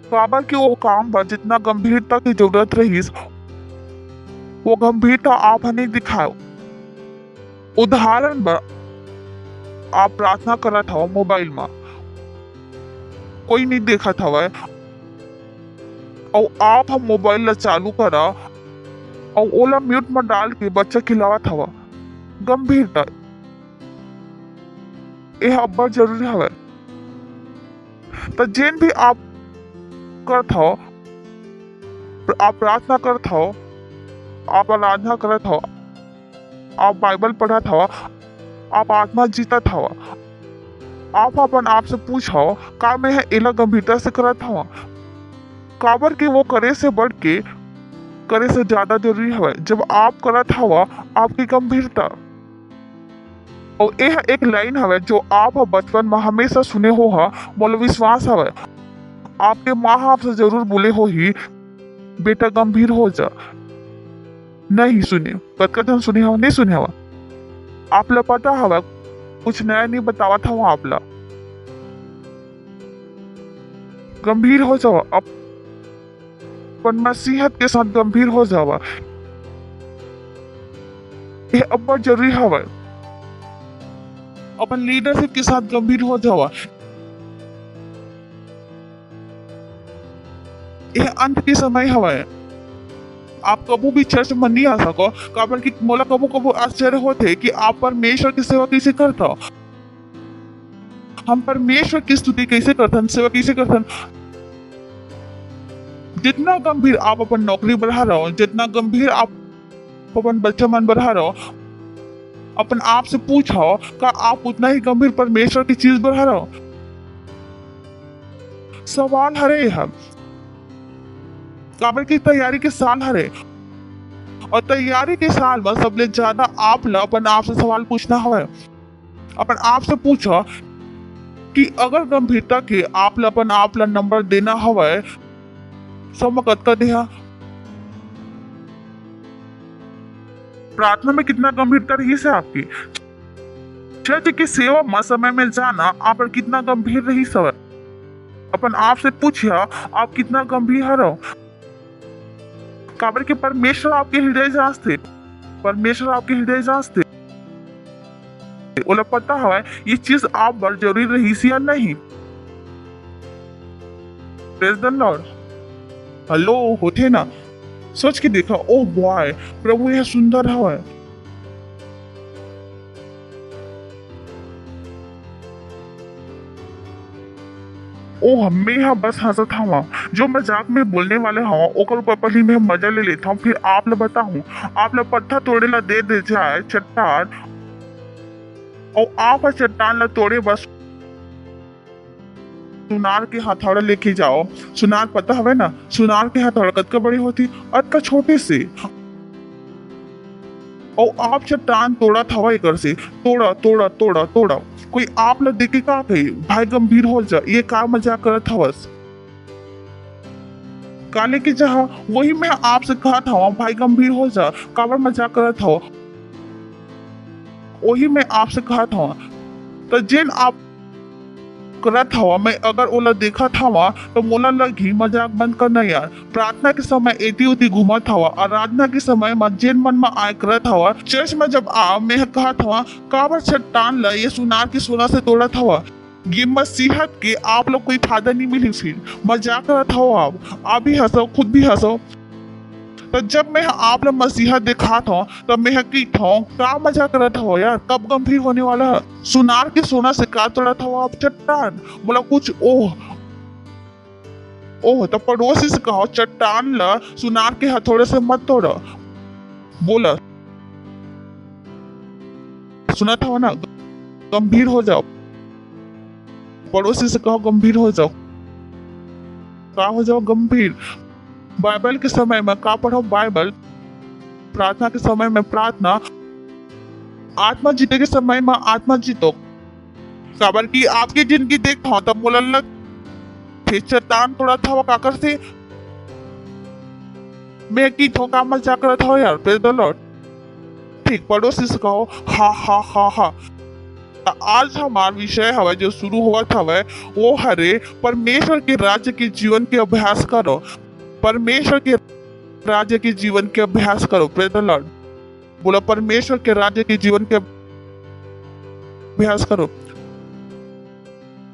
काबर की वो काम पर जितना गंभीरता की जरूरत रही वो गंभीरता आप नहीं दिखाओ। उदाहरण पर आप प्रार्थना करत हो मोबाइल में कोई नहीं देखा था वह और आप हम मोबाइल ला चालू करा और ओला म्यूट में डाल के बच्चा खिलावा था गंभीरता यह अब जरूरी है। तो जिन भी आप करत हो आप प्रार्थना करत हो आप आराधना करत हो आप बाइबल पढ़त हो आप आत्मा जीतत हो आप अपन आप से पूछो का मैं इला गंभीरता से करत हूँ काबर के वो करे से बढ़ के करे से ज्यादा जरूरी है जब आप करत हवा आपकी गंभीरता। और यह एक लाइन है जो आप बचपन में हमेशा सुने हो मोला विश्वास है आपके माँ आपसे जरूर बोले हो ही बेटा गंभीर हो जा। नहीं सुने कतका जन सुने हो नहीं सुने हवा आप ला पता हवा कुछ नया नहीं बतावा था आप ला गंभीर हो जावा अपन नसीहत के साथ गंभीर हो जावा यह अब जरूरी हवा। अपन लीडरशिप के साथ गंभीर हो जावा यह अंत के समय हवा है। आप कबू भी चर्च में नहीं आ सको कारण कि मोला कबू कबू आश्चर्य होते कि आप परमेश्वर की सेवा कैसे करता हो। हम परमेश्वर की स्तुति कैसे करते सेवा कैसे करते जितना गंभीर आप अपन नौकरी बढ़ा रहे हो जितना गंभीर आप अपन बच्चा मन बढ़ा रहे हो अपन आप से पूछो का आप उतना ही गंभीर परमेश्वर की चीज बढ़ा रहे हो। सवाल हरे हम काबर की तैयारी के साल हरे और तैयारी के साल में सबले ज्यादा आप ला अपन आप से सवाल पूछना है। अपन आप से पूछो कि अगर गंभीरता के आप ला अपन आप ला नंबर देना हवे सब कतका देहा प्रार्थना में कितना गंभीरता रही से आपकी चर्च की सेवा में समय में जाना आप कितना गंभीर रही सब अपन आप से पूछिया आप कितना गंभीर हो काबर के परमेश्वर आपके हृदय जांचते परमेश्वर आपके हृदय जांचते ओला पता है ये चीज आप पर जरूरी रही सी या नहीं। Praise the Lord. हेलो होते ना सोच के देखा ओह बॉय प्रभु यह सुंदर है ओ हमें यहाँ बस हंसत हवा जो मजाक में बोलने वाले हवा ओकर ऊपर पहले मैं मजा ले लेता हूँ फिर आप ला बताऊँ आप ला पत्थर तोड़े ला दे जाए चट्टान और आप चट्टान ला तोड़े बस सुनार के हथौड़ा लेके जाओ। सुनार पता हवे ना सुनार के हथौड़ा कतका बड़ी होती अतका छोटे से और आप चट्टान तोड़ा था एक से तोड़ा तोड़ा तोड़ा तोड़ा कोई आप ला देखे का कही भाई गंभीर हो जा ये का मजाक करत हवस काले के जहाँ वही मैं आपसे कहा था भाई गंभीर हो जा काबर मजाक करत हो वही मैं आपसे कहा था तो जिन आप करत हवा मैं अगर ओला देखत हवा तो मोला लगी मजाक बंद करना यार। प्रार्थना के समय एती उती घूमत हवा, आराधना के समय में जेन मन में आय करत हवा, चर्च में जब मैं कहत हवा काबर चट्टान ला ये सुनार की सोना से तोड़त हवा। ये मसीहत के आप लोग कोई फायदा नहीं मिली, फिर मजाक करत हो आप भी हंसो, खुद भी हंसो। तो जब मैं आप लोग मसीहा देखा था तब मैं की था क्या मजा करत हो यार, कब गंभीर होने वाला है। सुनार के सोना से का तोड़ा था आप चट्टान, बोला कुछ ओह ओह। तो पड़ोसी से कहो चट्टान ला सुनार के हथौड़े से मत तोड़ा, बोला सुना था ना, गंभीर हो जाओ। पड़ोसी से कहो गंभीर हो जाओ, क्या हो जाओ गंभीर। बाइबल के समय में का पढ़ो बाइबल, प्रार्थना के समय में प्रार्थना, आत्मा जीते के समय में आत्मा जीतो। खबर की आपकी जिंदगी देखो तब बोला फिर चट्टान तोड़ा था वो काकर से मैं की ठोका मजा कर था यार, प्रेज द लॉर्ड। ठीक, पड़ोसी से कहो हा हा हा हा। आज हमारा विषय हवा जो शुरू हुआ था वो हरे परमेश्वर के राज्य के जीवन के अभ्यास करो, परमेश्वर के राज्य के जीवन के अभ्यास करो। प्रेज द लॉर्ड, बोला परमेश्वर के राज्य के जीवन के अभ्यास करो।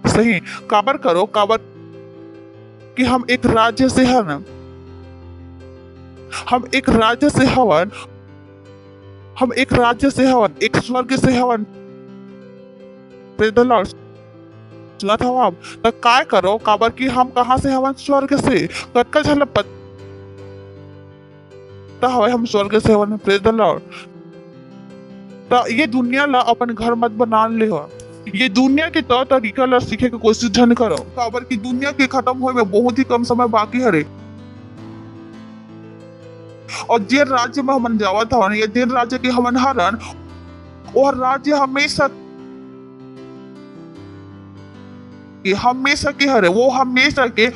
सही, काबर करो, काबर कि हम एक राज्य से हवन, हम एक राज्य से हवन, हम एक राज्य से हवन, एक स्वर्ग से हवन। प्रेज द लॉर्ड, सुना था आप तो काय करो, काबर कि हम कहां से हवन, स्वर्ग से। कटका झल पता हवे हम स्वर्ग से हवन। Praise the Lord. तो ये दुनिया ला अपन घर मत बना ले हो, ये दुनिया के तौर तरीका ला सीखे की कोशिश धन करो, काबर कि दुनिया के खत्म होए में बहुत ही कम समय बाकी हरे। और जे राज्य में हमन जावत हवन या जे राज्य के हमन हरन, वो राज्य हमेशा के हरे, वो हमेशा के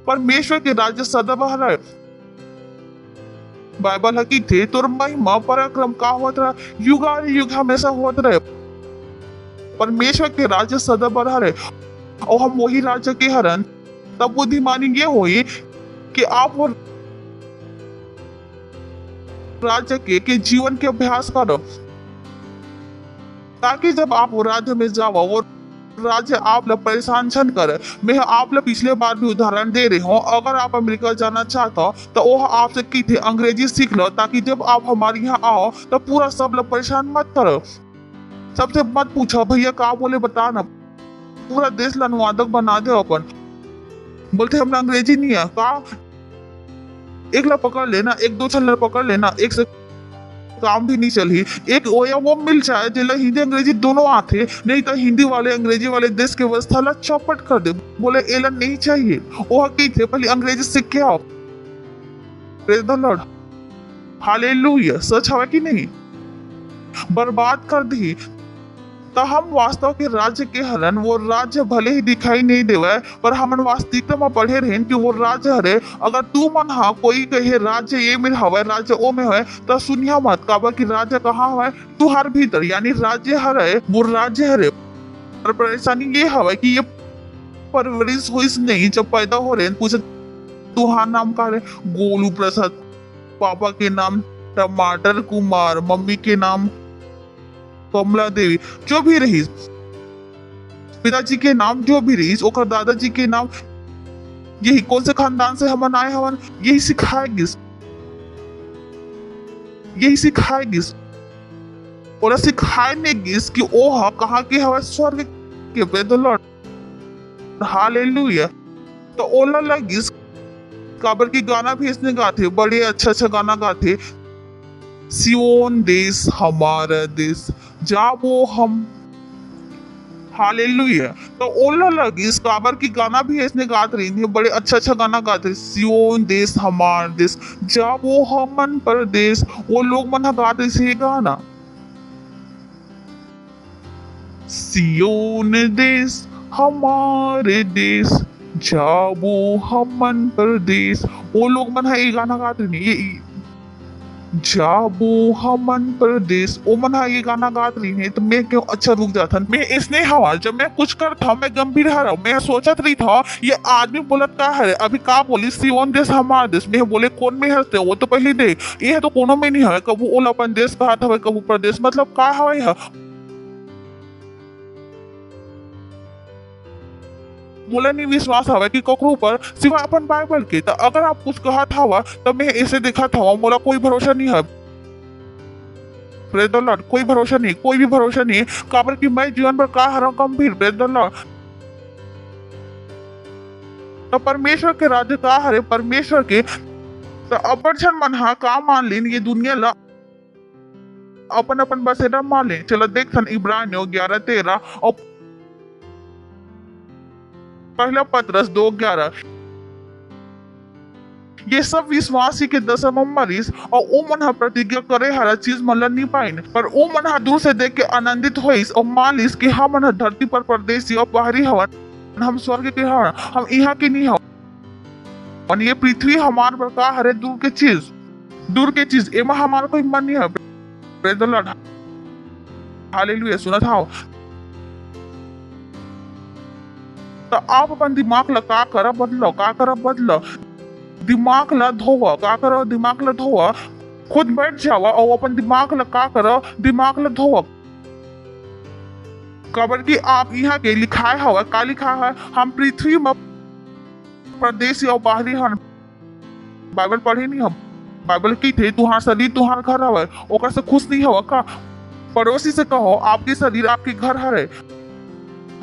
परमेश्वर के राज्य सदैव हरे। बाइबल है कि थे तोर महिमा पराक्रम का होत रहा, युगान युग हमेशा होत रहे। परमेश्वर के राज्य सदैव हरे और हम वही राज्य के हरन। तब बुद्धिमानी ये हुई कि आप वो राज्य के जीवन के अभ्यास करो, ताकि जब आप वो राज्य में जाओ वो राज्य आप लोग परेशान छन करे। मैं आप लोग पिछले बार भी उदाहरण दे रही हूँ, अगर आप अमेरिका जाना चाहते हो तो वो आपसे की थी अंग्रेजी सीख लो, ताकि जब आप हमारे यहाँ आओ तो पूरा सब लोग परेशान मत करो। सबसे मत पूछो भैया का बोले बता ना, पूरा देश ला अनुवादक बना दे अपन। बोलते हमने अंग्रेजी नहीं है का, एक ला पकड़ लेना, एक दो छल्ला पकड़ लेना, एक से काम भी नहीं चली। एक वो मिल जाए जिला हिंदी अंग्रेजी दोनों आते, नहीं तो हिंदी वाले अंग्रेजी वाले देश के व्यवस्था ला चौपट कर दे। बोले एलन नहीं चाहिए, वो हकी थे पहले अंग्रेजी सीख के आओ। Praise the Lord, hallelujah. सच है कि नहीं, बर्बाद कर दी। तो हम वास्तव के राज्य के हरन, वो राज्य भले ही दिखाई नहीं देवे पर हम वास्तविकता में पढ़े रहे कि वो राज्य हरे। अगर तू मन हा कोई कहे राज्य ये में हवे राज्य ओ में है तो सुनिया मत, काबर कि राज्य कहाँ है, तू हर भीतर, यानी राज्य हरे, वो राज्य हरे। पर परेशानी ये हवे कि ये परवरिश हुई नहीं। जब पैदा हो रहे पूछे तुहार नाम का है, गोलू प्रसाद, पापा के नाम टमाटर कुमार, मम्मी के नाम कमला देवी, जो भी रही, पिताजी के नाम जो भी रही, ओकर दादाजी के नाम, यही कौन से खानदान से हम आए हवन, यही सिखाएगी, यही सिखाएगी और सिखाएगी कि ओह कहाँ के हवा, स्वर्ग के। Praise the Lord, hallelujah. तो ओला लगी काबर की गाना भी इसने गाते, बड़े अच्छा गाना गाते। सियोन देश हमारा देश जाबो हम, हालेलुया। तो ओला लगी इस काबर की गाना भी इसने गात रही थी, बड़े अच्छा गाना गाते। सियोन देश हमारा देश जाबो हमन परदेश, वो लोग मन गाते से गाना। सियोन देश हमारे देश जाबो हमन परदेश, वो लोग मन ये गाना गाते नहीं। जाबो हमन परदेस ओ मन हा ये गाना गात रही है तो मैं क्यों अच्छा रुक जाता मैं इसने हवा जब मैं कुछ कर था मैं गंभीर हरा मैं सोचत रही था ये आदमी बोलत का है अभी का बोली सियोन देश हमारा देश में बोले कौन में हंसते वो तो पहले दे ये तो कोनो में नहीं है कबू ओला अपन देश कहा था कबू प्रदेश मतलब का हवा है बोला नहीं विश्वास हवा कि ककरो पर सिवाय अपन बाइबल के तो अगर आप कुछ कहा था तब मैं ऐसे देखा था मोला कोई भरोसा नहीं है प्रेज द लॉर्ड कोई भरोसा नहीं कोई भी भरोसा नहीं काबर कि मैं जीवन पर का हरा गंभीर प्रेज द लॉर्ड तो परमेश्वर के राज्य का हरे परमेश्वर के तो अपर्शन मन हा का मान लेन ये दुनिया ला अपन अपन बसेरा मान ले चलो देख सन इब्रानियों 11:13 और पहला पत्रस 2:11 ये सब विश्वासी के दसम मरीज और ओ मन हा प्रतिज्ञा करे हर चीज मन नहीं पाइन पर ओ मन हा दूर से देख के आनंदित होइस और मानिस कि हम मन धरती पर परदेसी और बाहरी हवन हम स्वर्ग के हवन हम यहाँ के नहीं हवन और ये पृथ्वी हमार पर का हरे दूर के चीज एमा हमारा कोई मन नहीं है प्रेज द लॉर्ड हालेलुया सुना था तो आप अपन दिमाग ला का कर बदलो दिमाग ला धोवा का करो दिमाग ला धोवा खुद बैठ जावा और अपन दिमाग ला का करो दिमाग ला धोवा कबर की आप यहाँ के लिखाए हवा का लिखा है हम पृथ्वी में परदेसी और बाहरी हन बाइबल पढ़े नहीं हम बाइबल की थे तुहार शरीर तुहार घर हवा ओकर से खुश नहीं हवा का पड़ोसी से कहो आपके शरीर आपके घर है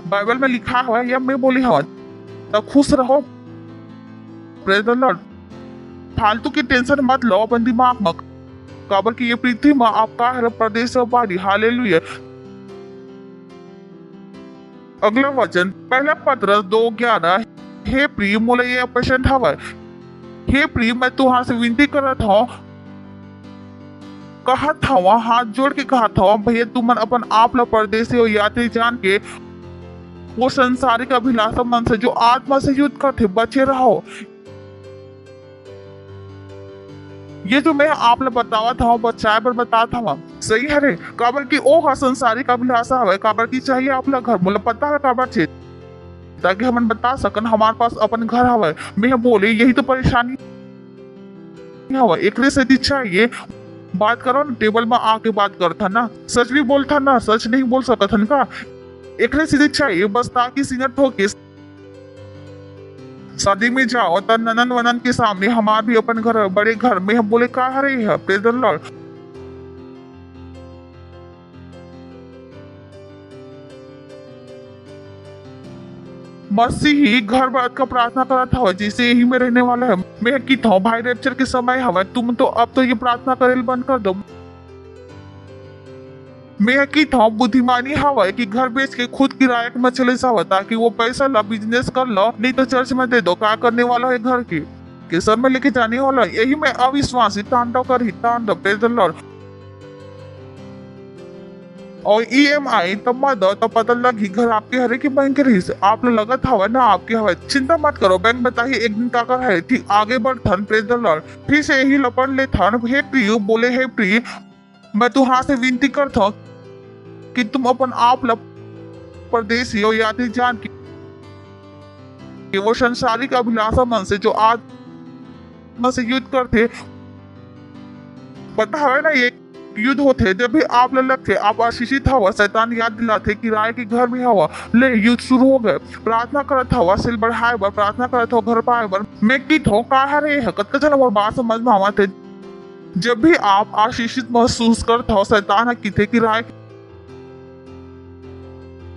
बाइबल में लिखा हुआ है या मैं बोली हवा तो खुश रहो प्रेज द लॉर्ड फालतू की टेंशन मत लो अपन दिमाग में काबर की ये पृथ्वी में आपका है प्रदेश और बाहरी हालेलुया अगला वचन पहला पत्रस 2:11 हे प्रिय मोला ये पसंद हवा हे प्रिय मैं तुहार से विनती करत हूं कहा था हाथ जोड़ के कहा था भैया तुमन अपन आप ला परदेसी और यात्री जान के वो संसारिक अभिलाषा मन से जो आत्मा से युद्ध करते बचे रहो ये जो मैं आप लोग बतावा था बच्चाए पर बता था सही है रे काबर की ओ हा संसारिक अभिलाषा है काबर की चाहिए आप लोग घर मुझे पता है काबर से ताकि हम बता सकन हमारे पास अपन घर हवा मैं बोले यही तो परेशानी हवा एक से चाहिए बात करो ना टेबल में आके बात करता ना सच भी बोलता ना सच नहीं बोल सकता का एक सीधे चाहिए बस ताकि सीनियर ठोके शादी में जाओ तो ननन वनन के सामने हमारे भी अपन घर बड़े घर में हम बोले का हरे है प्रेज द लॉर्ड मसीही घर बात का प्रार्थना करा था जिसे यही में रहने वाला है मैं की था भाई रेप्चर के समय हवा तुम तो अब तो ये प्रार्थना करेल बंद कर दो मैं की था बुद्धिमानी हवा है कि घर बेच के खुद किराया में चले जाओ ताकि वो पैसा ला बिजनेस कर लो नहीं तो चर्च में दे दो क्या करने वाला है घर के सर में लेके जाने वाला यही मैं अविश्वासी तांडव कर ही तांडव प्रेज द लॉर्ड और EMI तब मत दो तो पता लगी घर आपके हरे की बैंक रही से आप लोग लगत हवा ना आपके हवा चिंता मत करो बैंक बताइए एक दिन का है ठीक आगे बढ़ थन प्रेज द लॉर्ड फिर से यही लपट ले थन हे प्रिय बोले हे प्रिय मैं तुहार से विनती करता हूँ कि तुम अपन आप ला परदेसी हो यात्री जान कि वो संसारिक अभिलाषा मन से जो आत्मा से युद्ध करते पता है ना ये युद्ध होते जब भी आप लग थे आप आशीषित हवा शैतान याद दिलाते कि राय के घर में हवा ले युद्ध शुरू हो गए प्रार्थना करत हवा सिल बढ़ाए बर प्रार्थना करत हो घर पाए बर मैं की ठो का हरे है कत चला और बात समझ में आवा थे जब भी आप आशीषित महसूस करते हो शैतान की थे कि राय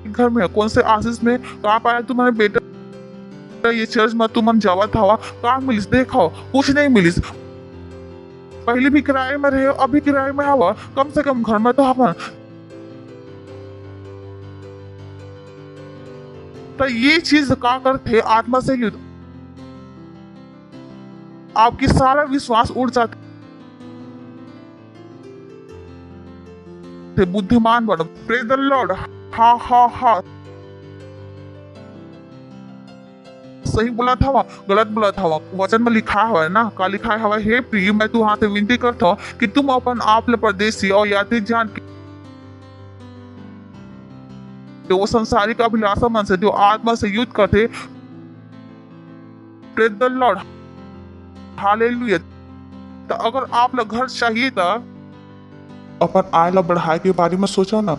घर में कौन से आशीष में कहा पाया तुम्हारे बेटा ये चर्च में तुम जावा था कहा मिलिस देखो कुछ नहीं मिलिस पहले भी किराए में रहे अभी किराए में हवा कम से कम घर में तो हवा तो ये चीज का करते आत्मा से युद्ध आपकी सारा विश्वास उड़ जाते बुद्धिमान बनो प्रेज द लॉर्ड हा सही बोला था वा गलत बोला था वा वचन में लिखा हुआ है ना का लिखा हुआ है, हे प्रिय मैं तुहां से विनती करता हूँ कि तुम अपन आप ले परदेसी और यात्री जान के वो संसारिक अभिलाषा मन से जो आत्मा से युद्ध करते, प्रेज द लॉर्ड, हालेलुया। तो अगर आप लोग घर चाहिए तो अपन आय ला बढ़ाए के बारे में सोचा ना,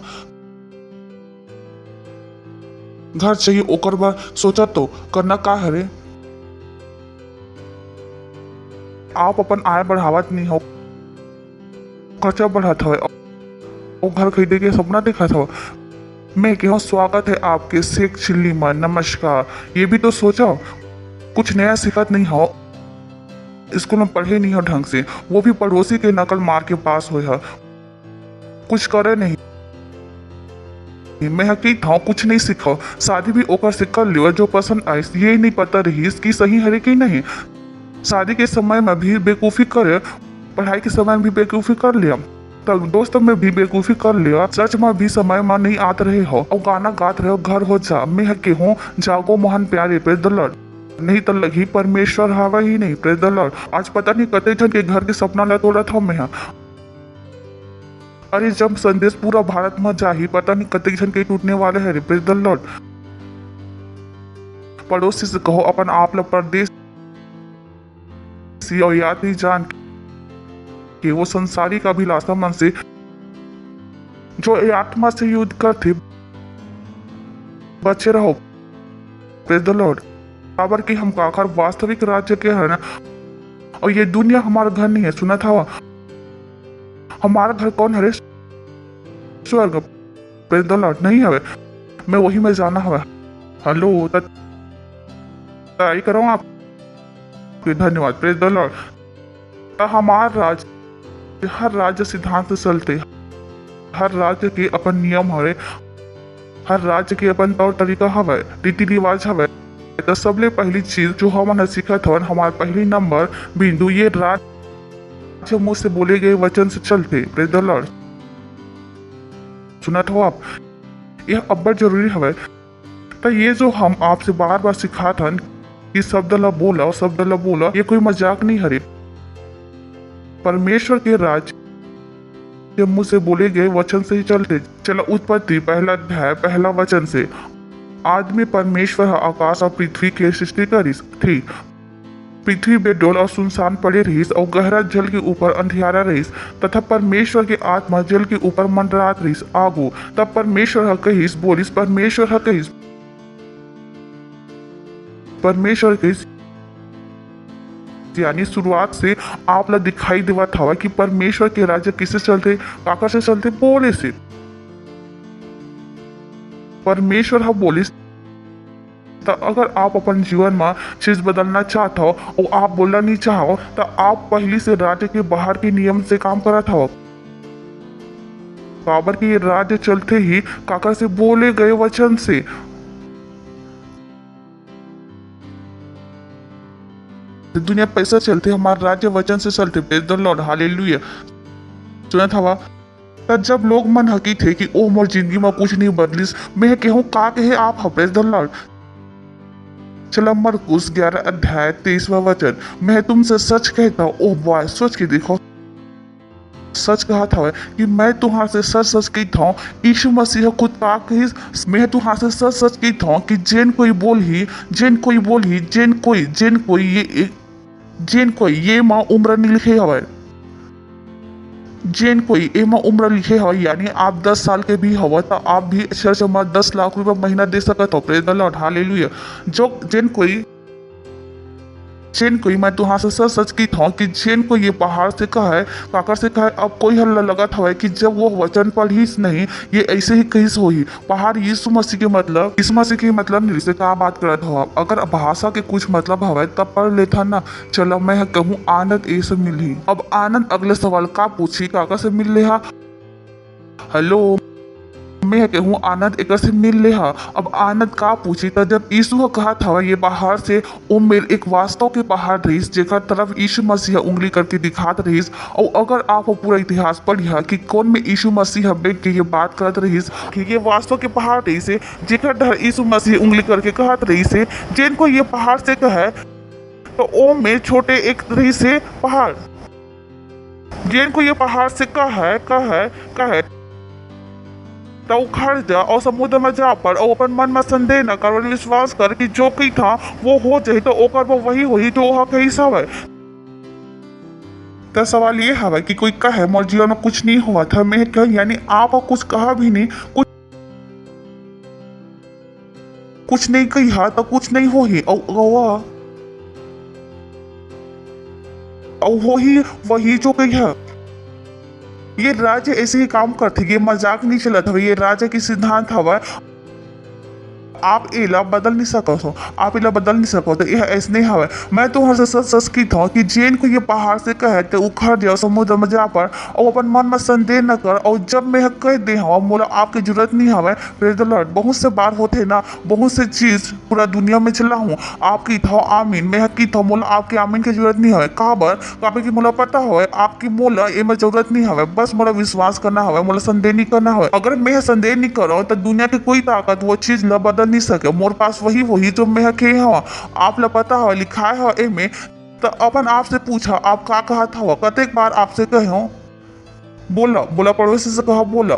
घर चाहिए ओकर बार सोचा तो करना का हरे। आप अपन आय बढ़ावत नहीं हो, खर्चा बढ़ाता है और घर खरीदे के सपना देखा था। मैं कहूँ स्वागत है आपके शेख चिल्ली में, नमस्कार। ये भी तो सोचा कुछ नया सिखत नहीं हो, स्कूल में पढ़े नहीं हो ढंग से, वो भी पड़ोसी के नकल मार के पास हुए है, कुछ करे नहीं। मैं हकीक था कुछ नहीं सीखा, शादी भी ओकर से कर लियो जो पसंद आई, ये नहीं पता रही इसकी सही है कि नहीं। शादी के समय में भी बेवकूफ़ी करे, पढ़ाई के समय में भी बेवकूफ़ी कर लिया, तब दोस्तों में भी बेवकूफ़ी कर लिया, चर्च में भी समय में नहीं आते रहे हो और गाना गात रहे हो घर हो जा। मैं हकीक हूँ जागो मोहन प्यारे, प्रेज द लॉर्ड। नहीं तो लगी परमेश्वर हवा ही नहीं, प्रेज द लॉर्ड। आज पता नहीं कते जन के घर के सपना ला तोड़ा था मैं। अरे जब संदेश पूरा भारत में जाही पता नहीं कते जन के टूटने वाले है, प्रेज द लॉर्ड। पड़ोसी से कहो अपन आप लोग परदेश और यात्री जान कि वो संसारिक अभिलाषा मन से जो आत्मा से युद्ध करते बचे रहो, प्रेज द लॉर्ड। बराबर की हम आखिर वास्तविक राज्य के है ना, और ये दुनिया हमारा घर नहीं है। सुना था हमारा घर कौन है? स्वर्ग, प्रेज द लॉर्ड। नहीं है मैं वही में जाना है। हेलो तैयारी करो आप, धन्यवाद, प्रेज द लॉर्ड। हमारा राज्य हर राज्य सिद्धांत से चलते, हर राज्य के अपन नियम हवे, हर राज्य के अपन तौर तरीका हवे, रीति रिवाज हवे। तो सबले पहली चीज जो हमन सीखत हवन, हमारे पहली नंबर बिंदु, ये राज्य मुंह से बोले गए वचन से चलते, प्रेज द लॉर्ड। सुनत हो आप, यह अब्बड़ जरूरी हवे। तो ये जो हम आपसे बार बार सिखात हन कि शब्द ला बोला और शब्द ला बोला, ये कोई मजाक नहीं हरे। परमेश्वर के राज्य के मुंह से बोले गए वचन से ही चलते। चलो उत्पत्ति पहला अध्याय पहला वचन से, आदमी परमेश्वर आकाश और पृथ्वी के सृष्टि करिस थी। पृथ्वी बेडोल और सुनसान पड़े रहीस और गहरा जल के ऊपर अंधियारा रहीस, तथा परमेश्वर के आत्मा जल के ऊपर मंडरात रहीस आगो। तब परमेश्वर कहिस बोलिस, परमेश्वर कहिस, परमेश्वर कहिस। यानी शुरुआत से आप लोग दिखाई देवा था कि परमेश्वर के राज्य किससे चलते, काकर से चलते, बोले से। परमेश्वर हम बोले। तो अगर आप अपन जीवन में चीज बदलना चाहते हो और आप बोलना नहीं चाहो, तो आप पहली से राज्य के बाहर के नियम से काम करा था। बाबर के राज्य चलते ही काकर से बोले गए वचन से। दुनिया पैसा चलते, हमारा राज्य वचन से चलते, प्रेज द लॉर्ड, हालेलुया। सुना था तब जब लोग मन हकी थे कि ओ मोर जिंदगी में कुछ नहीं बदलिस, मैं कहूँ का कहे आप, प्रेज द लॉर्ड। चलो मरकुस 11 अध्याय 23वां वचन, मैं तुमसे सच कहता हूँ, ओह बॉय सोच के देखो, सच कहा था कि मैं तुम्हारे से सच सच कहता हूँ, यीशु मसीह खुद का कही, मैं तुम्हारे से सच सच कहता हूँ कि जेन कोई बोल ही जेन कोई ये माँ उम्र नहीं लिखे हवे, जेन कोई ए माँ उम्र लिखे हवे, यानी आप 10 साल के भी हवा तो आप भी चर्च में 10 लाख रुपए महीना दे सकते हो, प्रेज द लॉर्ड, हालेलुया। जो जेन कोई मैं तुहां से सच सच की था कि जेन को ये पहाड़ से कहा है, काकर से कहा है, अब कोई हल्ला लगा था कि जब वो वचन पढ़ीस नहीं, ये ऐसे ही कहीं होई। पहाड़ यीशु मसीह के मतलब, इस मसीह के मतलब नहीं से कहा बात करत हो। अगर भाषा के कुछ मतलब हवा तब पढ़ लेता ना। चलो मैं कहूँ आनंद ऐसे मिली। अब आनंद अगले सवाल का पूछी, काका से मिल ले। हेलो मैं कहूँ आनंद एक से मिल ले हा। अब आनंद का पूछी तो जब यीशु कहा था ये बाहर से ओ मेल एक वास्तव के पहाड़ रहीस जेकर तरफ यीशु मसीह उंगली करके दिखात रहीस। और अगर आप वो पूरा इतिहास पढ़िया कि कौन में यीशु मसीह बैठ के ये बात करत रहीस कि ये वास्तव के पहाड़ रहीस जेकर डर यीशु मसीह उंगली करके कहत रहीस जिन को ये पहाड़ से कहे तो ओ में छोटे एक रही से पहाड़ जिन को ये पहाड़ से कहे तो उखड़ जा और समुद्र में जा पर और अपन मन में संदेह न कर और विश्वास कर कि जो कही था वो हो जाए तो ओकर वो वही होई जो वह कही सब है। तो सवाल ये है कि कोई कहे मोर जीवन में कुछ नहीं हुआ था मैं कह यानी आप कुछ कहा भी नहीं कुछ नहीं कही हा तो कुछ नहीं हो ही और वही जो कही है। ये राज्य ऐसे ही काम करते ये मजाक नहीं चला था ये राज्य की सिद्धांत हवा आप इला बदल नहीं सको आप इला बदल नहीं सको तो यह ऐसे नहीं हवा। मैं तुम्हारे से सच की था कि जैन को ये पहाड़ से कहे तो उखड़ जाओ समुद्र में जा पर और अपन मन में संदेह न कर और जब मैं कह दे हवा मोला आपकी जरूरत नहीं हवा। प्रेज द लॉर्ड बहुत से बार होते ना बहुत से चीज पूरा दुनिया में चला हूँ आपकी था आमीन मैं की था मोला आपकी आमीन की जरूरत नहीं हवा काबर की मोला पता हो आपकी मोला ये में जरूरत नहीं हवा बस मोला विश्वास करना हवा मोला संदेह नहीं करना हवा। अगर मैं संदेह नहीं करो तो दुनिया की कोई ताकत वो चीज ला बदल नहीं सके मोर पास वही जो मैं के हवा आप ला पता हो लिखाए हो ए में तो अपन आपसे पूछा आप का कहा था कतेक बार आपसे कहे हो बोला पड़ोसी से कहा बोला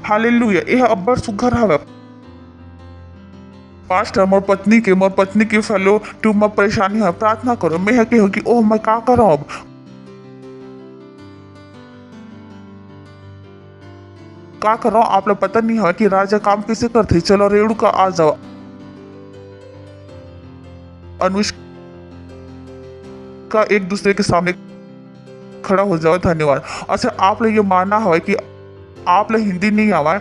हालेलुया यह अब्बर सुघर हवे पास्टर मोर पत्नी के फेलो टू में परेशानी है प्रार्थना करो मैं है कि ओह मैं का करो अब का करो आप लोग पता नहीं है कि राजा काम कैसे करते चलो रेणु का आ जाओ अनुष्का एक दूसरे के सामने खड़ा हो जाओ धन्यवाद। अच्छा आप लोग ये मानना है कि आप लोग हिंदी नहीं आवा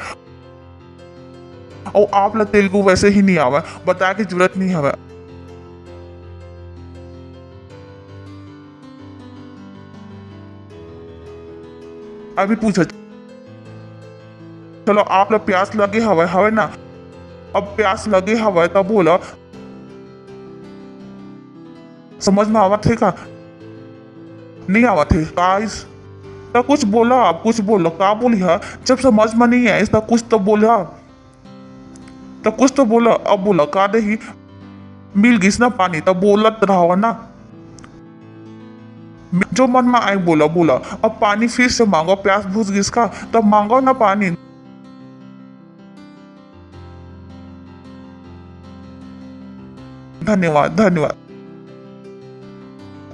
और आप लोग तेलुगु वैसे ही नहीं आवा बता की जरूरत नहीं है। अभी पूछो चलो आप लोग प्यास लगे हवे ना अब प्यास लगे हवे तब बोला समझ में आवा थे का नहीं आवा थे गाइस तो कुछ बोला आप कुछ बोलो का बोली है जब समझ में नहीं आए तो कुछ तो बोला अब बोला का दे मिल गिस ना पानी तब बोलत रहो ना जो मन में आए बोला अब पानी फिर से मांगो प्यास बुझ गिस का तब मांगो ना पानी। धन्यवाद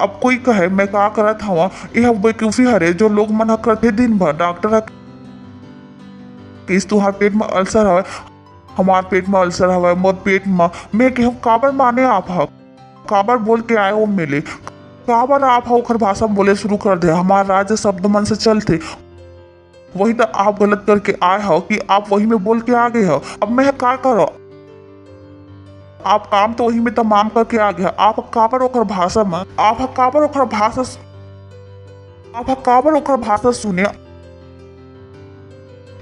अब कोई कहे मैं का करा था यह बेवकूफी हरे जो लोग मना करते दिन भर डॉक्टर किस तुम्हारे पेट में अल्सर है हमारे पेट में अल्सर है मोर पेट में मैं कहूँ काबर माने आप काबर बोल के आए वो मिले काबर आप ओखर भाषा में बोले शुरू कर दे हमारा राज्य शब्द मन से चलते वही तो आप गलत करके आए हो कि आप वही में बोल के आ गए हो। अब मैं क्या करो आप काम तो वही में तमाम करके आ गया आप काबर ओखर भाषा में आप काबर ओखर भाषा सुने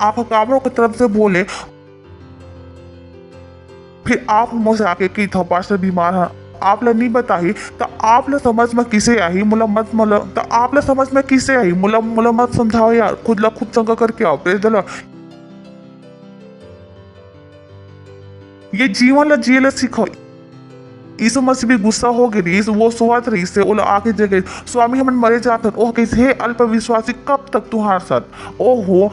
आप काबर की तरफ से बोले फिर आप मुझसे आके की था पास्टर बीमार है आप लोग नहीं बताई तो आप लोग समझ में किसे आई मुला मत तो आप लोग समझ में किसे आई मुला मत समझाओ यार खुद चंगा करके आओ प्रेज द लॉर्ड। ये जीवन ला जिये सीखो यीशु मसीह भी गुस्सा हो गई वो सुहात रही से ओला आके जगह स्वामी हमन मरे जाते ओह कैसे हे अल्प विश्वासी कब तक तुम्हारे साथ ओहो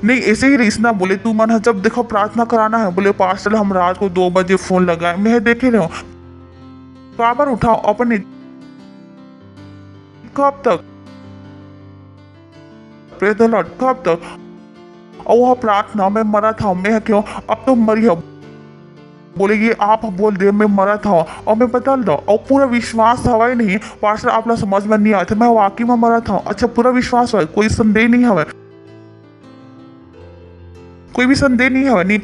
नहीं ऐसे ही रईस ना बोले तू मन जब देखो प्रार्थना कराना है बोले पास्टर हम रात को 2 बजे फोन लगाए मैं देखे रहे काबर उठाओ अपने कब तक प्रेज द लॉर्ड कब तक और वह प्रार्थना में मरा था मैं क्यों अब तो मरी हो बोले ये आप बोल दे मैं मरा था और मैं बदल दो और पूरा विश्वास हवा ही नहीं पास्टर आप लोग समझ में नहीं आते मैं वाकई में मरा था अच्छा पूरा विश्वास है कोई संदेह नहीं हवा कोई भी संदेह नहीं है नहीं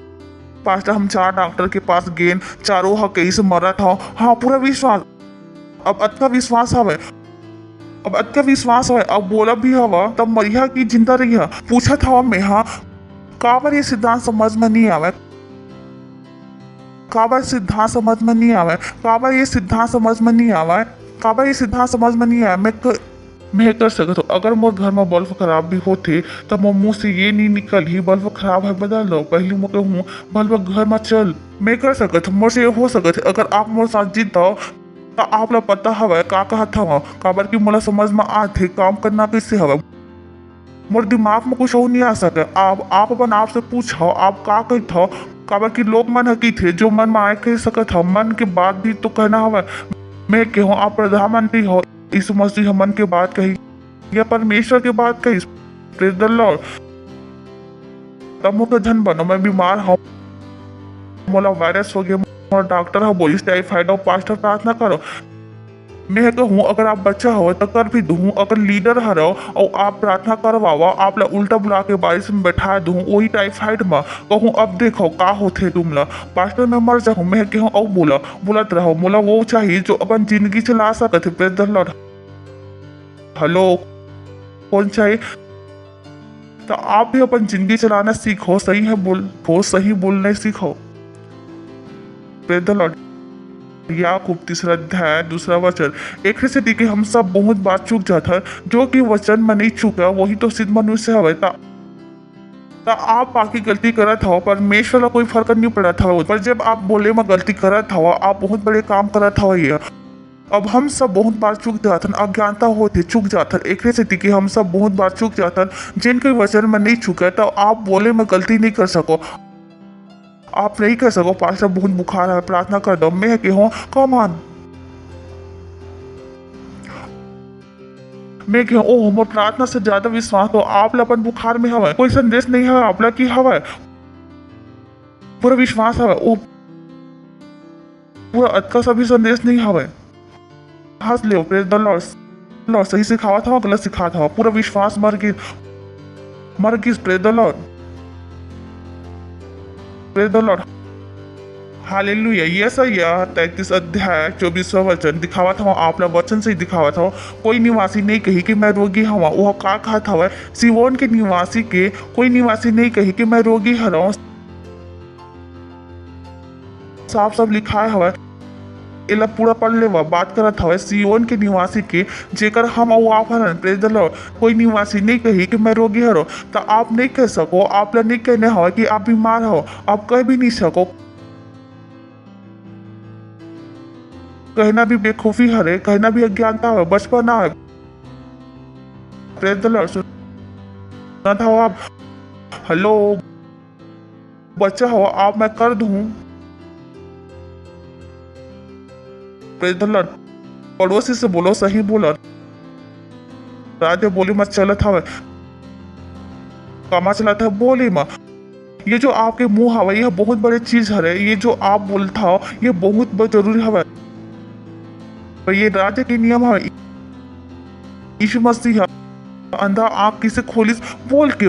पास्टर हम 4 डॉक्टर के पास गए चारों कहीं से मरा था हाँ पूरा विश्वास अब अच्छा विश्वास हवे, अब अच्छा विश्वास है, अब बोला भी हवा तब मरिया की जिंदा रही। पूछा था मैं, हाँ काबर ये सिद्धांत समझ में नहीं आवे, काबर सिद्धांत समझ में नहीं आवे, काबर ये सिद्धांत समझ में नहीं आवे, काबर ये सिद्धांत समझ में नहीं आया। मैं कर सकता हूँ, अगर मोर घर में बल्ब खराब भी होते तब मोर मुंह से ये नहीं निकल ही बल्ब खराब है बदल दो, पहले मैं कहूँ बल्ब घर में चल। मैं कर सकता हूँ, मोर से ये हो सकता, अगर आप मोर साथ जीत हो तो आप ला पता हवा का कहा था काबर की मोला समझ में आते काम करना कैसे हवा, मोर दिमाग में कुछ और नहीं आ सके। आप अपन आप से पूछो आप का कहते हो, काबर की लोग मन की थे जो मन में आए कह सकत हो, मन के बात भी तो कहना हवा। मैं कहूँ आप प्रधानमंत्री हो, यीशु मसीह मन के बात कही या परमेश्वर के बात कही, प्रेज द लॉर्ड। तब मुझे धन बनो, मैं बीमार हूँ, मोला वायरस हो गया, मोला डॉक्टर हो बोली टाइफाइड हो, पास्टर प्रार्थना करो। मैं कहूँ अगर आप बच्चा हो तो कर भी दूँ, अगर लीडर हरो और आप प्रार्थना करवाओ, आप ला उल्टा बुला के बारिश में बैठा दूँ वही टाइफाइड में, कहूँ अब देखो का होते तुम ला, पास्टर में मर जाऊँ। मैं कहूँ और बोलत रहो, मोला वो चाहिए जो अपन जिंदगी चला सकते। Praise the Lord. हेलो कौन चाहिए? तो आप भी अपन जिंदगी चलाना सीखो, सही है सही बोलना सीखो। Praise the Lord. याकूब 3 अध्याय 2 वचन, एक से दिखे हम सब बहुत बात चूक जाता, जो कि वचन में नहीं चूका वही तो सिद्ध मनुष्य हवे। ता आप बाकी गलती करत हो, परमेश्वर ला कोई फर्क नहीं पड़ा था, पर जब आप बोले में गलती करत हो आप बहुत बड़े काम करत हो। ये अब हम सब बहुत बार चूक जातन, अज्ञानता होते चूक जातन, एक से दिखे हम सब बहुत बार चूक जातन, जिनके वचन में नहीं चूका तो आप बोले में गलती नहीं कर सको, आप नहीं कर सको पास्टर बहुत बुखार है प्रार्थना कर दो। मैं कहूँ कमान, मैं कहूँ ओह मोर प्रार्थना से ज्यादा विश्वास हो, आप अपन बुखार में हवा, कोई संदेश नहीं है आप की हवा, पूरा विश्वास हवा, ओ पूरा अच्छा सा भी संदेश नहीं हवा। हंस ले, प्रेज द लॉर्ड। सही सिखावा था गलत सिखा था, पूरा विश्वास मर गई। Praise the Lord, praise the Lord, hallelujah. ये सही 33 अध्याय 24वां वचन दिखावा था, आप लोग वचन से ही दिखावा था। कोई निवासी नहीं कही कि मैं रोगी हूँ, वह का कहा था सिवोन के निवासी के, कोई निवासी नहीं कही कि मैं रोगी हूँ, साफ साफ लिखा है इला पूरा पढ़ ले बात करत हवे सियोन के निवासी के जेकर हम और आप हरन। Praise the Lord. कोई निवासी नहीं कही कि मैं रोगी हरो, तो आप नहीं कह सको, आप ला नहीं कहने हो कि आप बीमार हो, आप कह भी नहीं सको, कहना भी बेखूफी हरे, कहना भी अज्ञानता है, बचपना है। Praise the Lord. सुना था आप, हेलो बच्चा हो आप, मैं कर दूं। Praise the Lord. पड़ोसी से बोलो सही बोला, राधे बोली मत चलत हवे, कमा चलत है बोली मा। ये जो आपके मुंह हवे यह बहुत बड़ी चीज है, ये जो आप बोलता हो ये बहुत जरूरी हवे, पर ये राज्य के नियम है। यीशु मसीह अंधा आंख किसे खोलिस बोल के,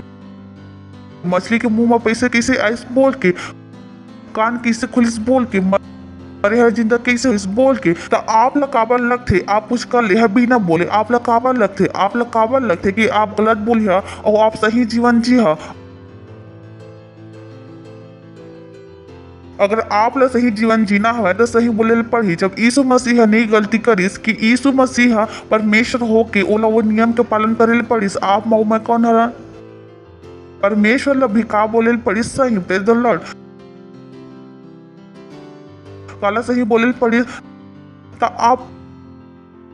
मछली के मुंह में पैसे कैसे आइस बोल के, कान किसे खोलिस बोल के, अरे हर जिंदा कैसे इस बोल के। तो आप लकाबर लगते, आप कुछ कर ले भी ना बोले, आप लकाबर लगते, आप लकाबर लगते कि आप गलत बोलिया और आप सही जीवन जिया। अगर आप ला सही जीवन जीना है तो सही बोले पड़ी। जब यीशु मसीह नहीं गलती करिस कि यीशु मसीह परमेश्वर हो के ओला वो नियम के पालन करे पड़िस, आप मऊ में कौन हरा परमेश्वर ला भी का बोले पड़िस सही। Praise the Lord. काला सही बोले पड़ी तो आप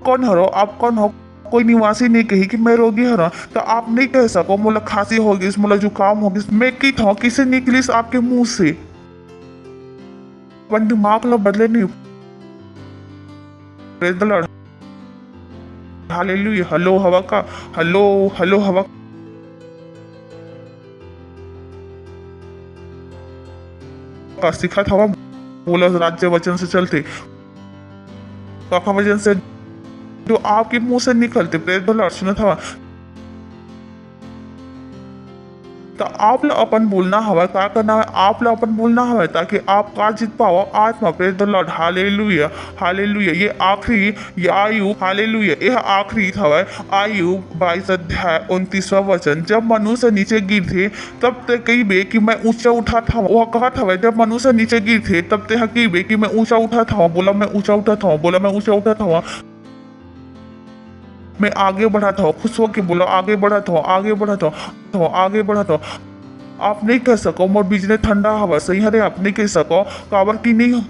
कौन हरो, आप कौन हो। कोई निवासी नहीं कही कि मैं रोगी हरा, तो आप नहीं कह सको मोला खांसी होगी, मोला जुकाम होगी, मैं की था किसे निकलिस आपके मुंह से। अपन दिमाग ला बदले नहीं। Praise the Lord. Hallelujah. Hello हवा का, हेलो हवा का सिखा था बोला राज्य वचन से चलते, काका वचन से जो आपके मुंह से निकलते। Praise the Lord. सुना था तो आप ला अपन बोलना हवा का करना है, आप ला अपन बोलना हवा ताकि आप का जीत पाओ आज में। Praise the Lord, hallelujah hallelujah. ये आखिरी ये आयु हालेलुया यह आखिरी हवा आयु 22 अध्याय 29वां वचन। जब मनुष्य नीचे गिर थे तब ते कही बे कि मैं ऊंचा उठा था। वह कहा था जब मनुष्य नीचे गिर थे तब ते कही बे कि मैं ऊंचा उठा था। बोला मैं ऊंचा उठा था, बोला मैं ऊंचा उठा था, मैं आगे बढ़ा था। खुश होके बोला आगे बढ़ा था, आगे बढ़ा था, आगे बढ़ा था। आप नहीं कह सको मोर बिजली ठंडा हवा सही हरे। आप नहीं कह सको काबर की नहीं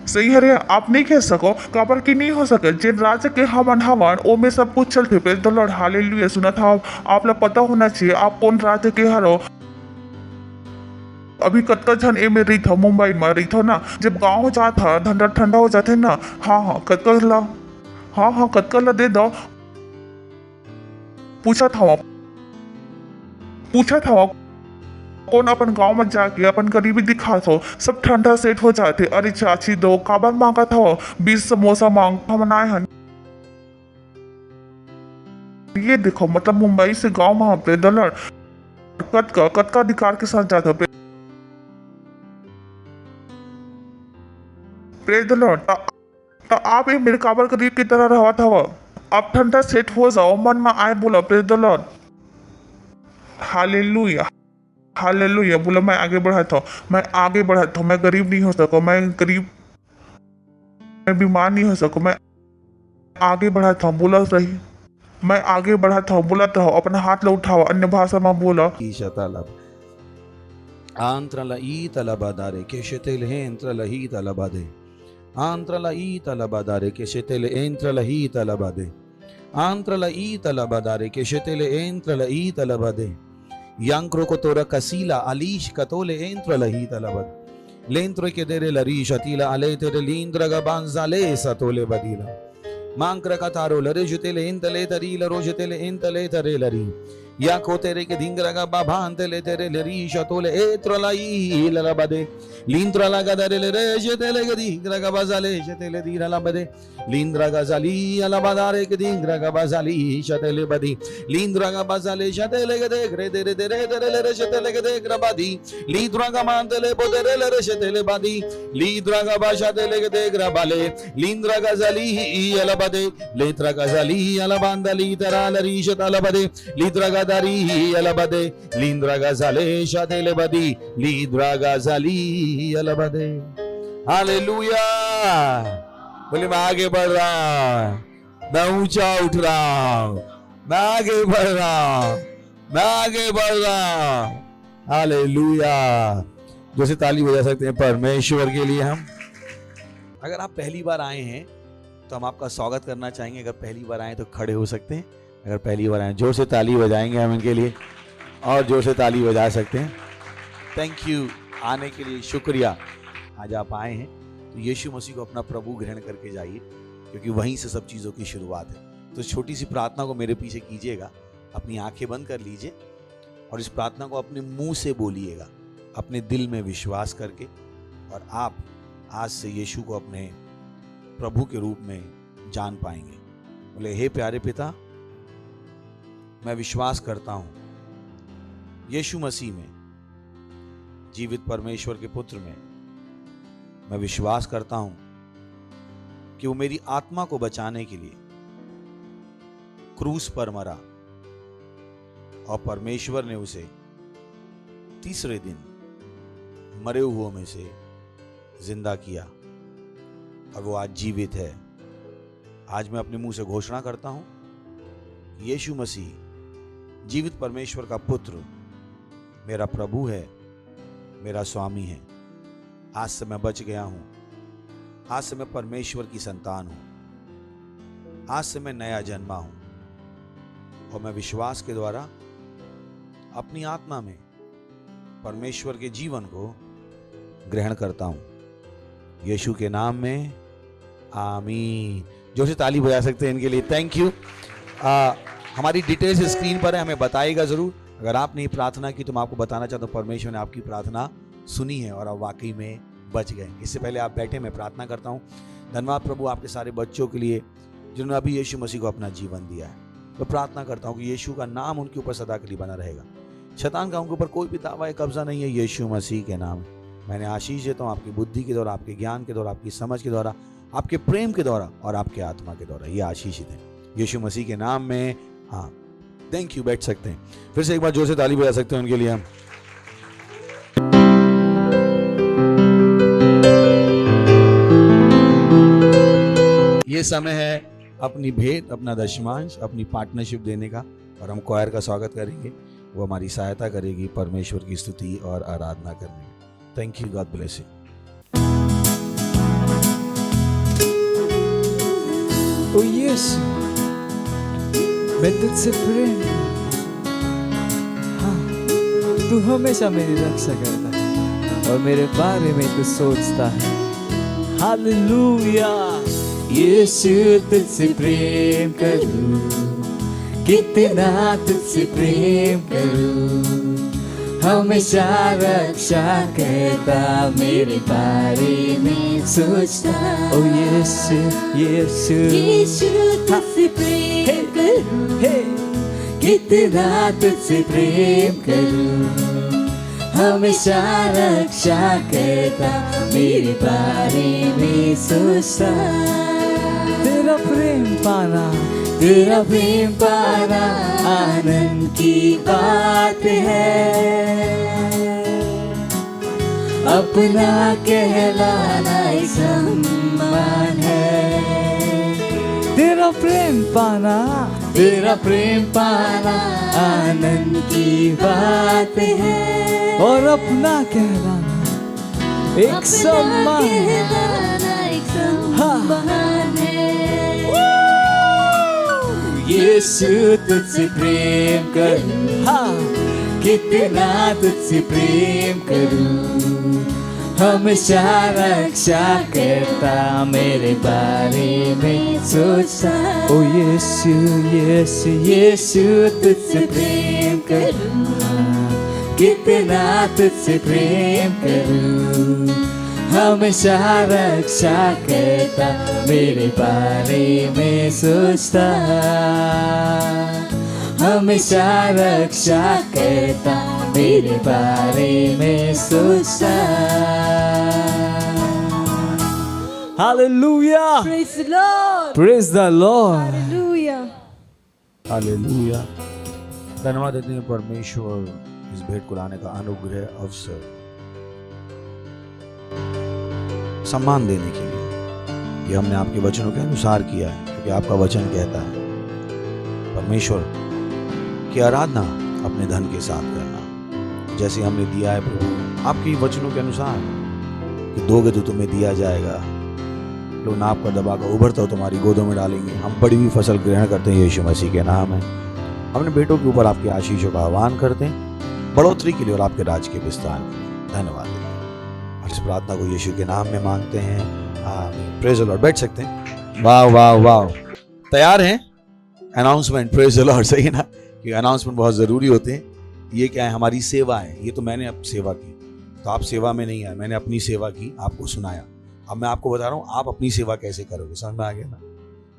सही हरे। आप नहीं कह सको काबर की नहीं हो सके। जिन राज्य के हवन हवन ओ में सब कुछ चलते। Praise the Lord hallelujah. सुना था आप लोग पता होना चाहिए आप कौन राज्य के हरो। अभी कत्ता जन ए में रही था मुंबई में रही था ना। जब गाँव जा था ठंडा ठंडा हो जाते ना। हाँ कत्ता ला हाँ कत्का ला दे दो। पूछा था कौन अपन गांव में जाके अपन गरीबी दिखा था। सब ठंडा सेट हो जाते। अरे चाची दो काबर मांगा था 20 समोसा मांग हम बनाए हैं। ये देखो मतलब मुंबई से गांव में पे दलर कत्का अधिकार के साथ जाता। Praise the Lord. तो आप ये मेरे काबर करीब की तरह रहा था। आप ठंडा सेट हो जाओ मन में आए। बोला praise the Lord hallelujah hallelujah. बोला मैं आगे बढ़ा था, मैं आगे बढ़ा था। मैं गरीब नहीं हो सको, मैं गरीब मैं बीमार नहीं हो सको, मैं आगे बढ़ा था। बोला रही मैं आगे बढ़ा था। बोला था अपना हाथ ला उठाओ अन्य भाषा में बोला Antrala italabadare keshetele entrala hitalabade. Antrala italabadare keshetele entrala hitalabade. Antrala italabadare keshetele entrala hitalabade. Yankro kotora kasila alish katole entrala hitalabad. Lentro ke dere larisha tila aletere lindra gabanzale satole badila. Mankra kataro lare jutele entale tarila rojetele entale tare lari. या को तेरे के धिंगरगा बाभांते ले तेरे ले रीशा तोले एत्रलाई ललबदे लिंद्रला गदरे ले रेशतेले के धिंगरगा बाजाले शतेले दीरला बदे लिंद्रगा जाली अलबदारे के धिंगरगा बाजाली शतेले बदी लिंद्रगा बाजाले शतेले के देख रे तेरे तेरे तेरे ले रेशतेले के देख रबादी लिंद्रगा मानतेले बोतेरे ले रेशतेले बादी लिंद्रगा बाशातेले के देख रबाले लिंद्रगा जाली अलबदे लेत्रगा जाली अलबांदली तराल रीशत अलबदे लिंद्रगा Dari alabade lindra gazale shadele badi lindra gazali alabade. Hallelujah. बोले मैं आगे बढ़ रहा, मैं ऊंचा उठ रहा, मैं आगे बढ़ रहा, मैं आगे बढ़ रहा। हालेलुया। जैसे ताली बजा सकते हैं परमेश्वर के लिए हम। अगर आप पहली बार आए हैं तो हम आपका स्वागत करना चाहेंगे। अगर पहली बार आए तो खड़े हो सकते हैं। अगर पहली बार आए जोर से ताली बजाएंगे हम इनके लिए और जोर से ताली बजा सकते हैं। थैंक यू आने के लिए, शुक्रिया। आज आप आए हैं तो यीशु मसीह को अपना प्रभु ग्रहण करके जाइए, क्योंकि वहीं से सब चीज़ों की शुरुआत है। तो छोटी सी प्रार्थना को मेरे पीछे कीजिएगा, अपनी आंखें बंद कर लीजिए और इस प्रार्थना को अपने मुंह से बोलिएगा, अपने दिल में विश्वास करके। और आप आज से यीशु को अपने प्रभु के रूप में जान पाएंगे। बोले, हे प्यारे पिता, मैं विश्वास करता हूं यीशु मसीह में, जीवित परमेश्वर के पुत्र में। मैं विश्वास करता हूं कि वो मेरी आत्मा को बचाने के लिए क्रूस पर मरा और परमेश्वर ने उसे तीसरे दिन मरे हुओं में से जिंदा किया और वो आज जीवित है। आज मैं अपने मुंह से घोषणा करता हूं, यीशु मसीह जीवित परमेश्वर का पुत्र मेरा प्रभु है, मेरा स्वामी है। आज से मैं बच गया हूं, आज से मैं परमेश्वर की संतान हूं, आज से मैं नया जन्मा हूं और मैं विश्वास के द्वारा अपनी आत्मा में परमेश्वर के जीवन को ग्रहण करता हूं। यीशु के नाम में आमीन। जो से ताली बजा सकते हैं इनके लिए। Thank you. हमारी डिटेल्स स्क्रीन पर है, हमें बताइएगा जरूर। अगर आपने प्रार्थना की तो मैं आपको बताना चाहता हूँ, परमेश्वर ने आपकी प्रार्थना सुनी है और आप वाकई में बच गए। इससे पहले आप बैठे, मैं प्रार्थना करता हूँ। धन्यवाद प्रभु आपके सारे बच्चों के लिए जिन्होंने अभी यीशु मसीह को अपना जीवन दिया है। मैं प्रार्थना करता हूँ कि यीशु का नाम उनके ऊपर सदा के लिए बना रहेगा। शैतान का उनके ऊपर कोई भी दावा कब्जा नहीं है यीशु मसीह के नाम। मैंने आशीष देता हूँ आपकी बुद्धि के द्वारा, आपके ज्ञान के द्वारा, आपकी समझ के द्वारा, आपके प्रेम के द्वारा और आपके आत्मा के द्वारा। ये आशीषित है यीशु मसीह के नाम में। हाँ, थैंक यू। बैठ सकते हैं। फिर से एक बार जोर से ताली बजा सकते हैं उनके लिए हम। ये समय है अपनी भेंट, अपना दशमांश, अपनी पार्टनरशिप देने का, और हम क्वायर का स्वागत करेंगे। वो हमारी सहायता करेगी परमेश्वर की स्तुति और आराधना करने में। Thank you. God bless you. ओ यीशु, मैं तुझसे प्रेम, हाँ, तू हमेशा मेरी रक्षा करता है और मेरे बारे में तू सोचता है। हालेलुया। यीशु, तुझसे प्रेम करूं, कितना तुझसे प्रेम करूं, हमेशा रक्षा करता, मेरे बारे में सोचता। ओ यीशु, यीशु, यीशु, तुझसे प्रेम करूं, कितना तुझसे प्रेम करूं, हमेशा रक्षा करता, मेरे बारे में सोचता। तेरा प्रेम पाना, तेरा प्रेम पाना आनंद की बात है, अपना कहलाना सम्मान है। तेरा प्रेम पाना, तेरा प्रेम पाना आनंद की बात है, और अपना कहलाना एक सम्मान है। यीशु, तुझसे प्रेम करूं, हाँ, कितना तुझसे प्रेम करूं, हमेशा रक्षा करता, मेरे बारे में सोचता। ओ यीशु, यीशु, यीशु, तुझसे प्रेम करूं, हाँ, कितना तुझसे प्रेम करूं, हमेशा रक्षा करता, मेरे बारे में सोचता, हमेशा रक्षा करता, मेरे बारे में सोचता। Hallelujah. Praise the Lord. Praise the Lord. Hallelujah. Hallelujah. धन्यवाद देते हैं परमेश्वर इस भेंट को लाने का अनुग्रह, अवसर, सम्मान देने के लिए। ये हमने आपके वचनों के अनुसार किया है, क्योंकि आपका वचन कहता है परमेश्वर की आराधना अपने धन के साथ करना, जैसे हमने दिया है प्रभु आपके वचनों के अनुसार कि दोगे तो तुम्हें दिया जाएगा, लोग नाप का दबा कर उभरता हो तुम्हारी गोदों में डालेंगे। हम बड़ी हुई फसल ग्रहण करते हैं यीशु मसीह के नाम है। अपने बेटों के ऊपर आपके आशीषों का आह्वान करते हैं, बढ़ोतरी के लिए और आपके राज के विस्तार के लिए धन्यवाद देते हैं। और इस प्रार्थना को यीशु के नाम में मांगते हैं, आमीन। Praise the Lord. बैठ सकते हैं। वाह वाह वाह। तैयार हैं? अनाउंसमेंट। Praise the Lord. सही है ना, कि अनाउंसमेंट बहुत ज़रूरी होते हैं। ये क्या है? हमारी सेवा है। ये तो मैंने अब सेवा की, तो आप सेवा में नहीं आए, मैंने अपनी सेवा की, आपको सुनाया। अब मैं आपको बता रहा हूँ आप अपनी सेवा कैसे करोगे। समझ में आ गया ना?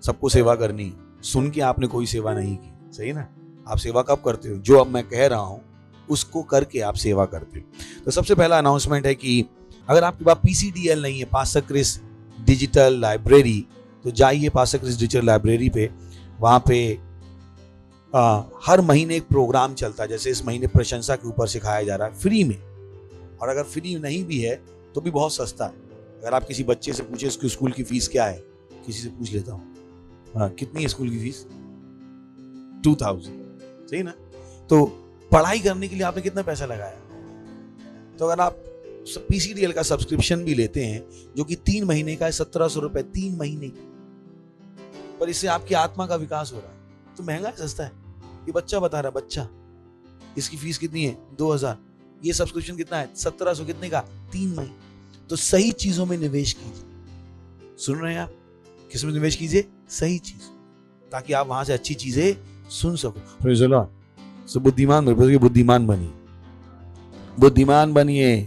सबको सेवा करनी है, सुन के आपने कोई सेवा नहीं की। सही ना? आप सेवा कब करते हो? जो अब मैं कह रहा हूँ उसको करके आप सेवा करते हो। तो सबसे पहला अनाउंसमेंट है कि अगर आपके पास PCDL नहीं है, पास्टर क्रिस डिजिटल लाइब्रेरी, तो जाइए पास्टर क्रिस डिजिटल लाइब्रेरी पे। वहाँ पे हर महीने एक प्रोग्राम चलता है, जैसे इस महीने प्रशंसा के ऊपर सिखाया जा रहा है फ्री में। और अगर फ्री नहीं भी है तो भी बहुत सस्ता है। अगर आप किसी बच्चे से पूछे उसकी स्कूल की फीस क्या है, किसी से पूछ लेता हूँ, कितनी है स्कूल की फीस? 2000। सही ना? तो पढ़ाई करने के लिए आपने कितना पैसा लगाया? तो अगर आप PCDL का सब्सक्रिप्शन भी लेते हैं, जो कि 3 महीने का है, 1700 रुपए 3 महीने, पर इससे आपकी आत्मा का विकास हो रहा है। तो महंगा है सस्ता है? ये बच्चा बता रहा है, बच्चा, इसकी फीस कितनी है? 2000। ये सब्सक्रिप्शन कितना है? 1700। कितने का? 3 महीने। तो सही चीजों में निवेश कीजिए। सुन रहे हैं आप? किस में निवेश कीजिए? सही चीज, ताकि आप वहां से अच्छी चीजें सुन सको। Praise the Lord. सो बुद्धिमान बनिए, बुद्धिमान बनिए, बुद्धिमान बनिए।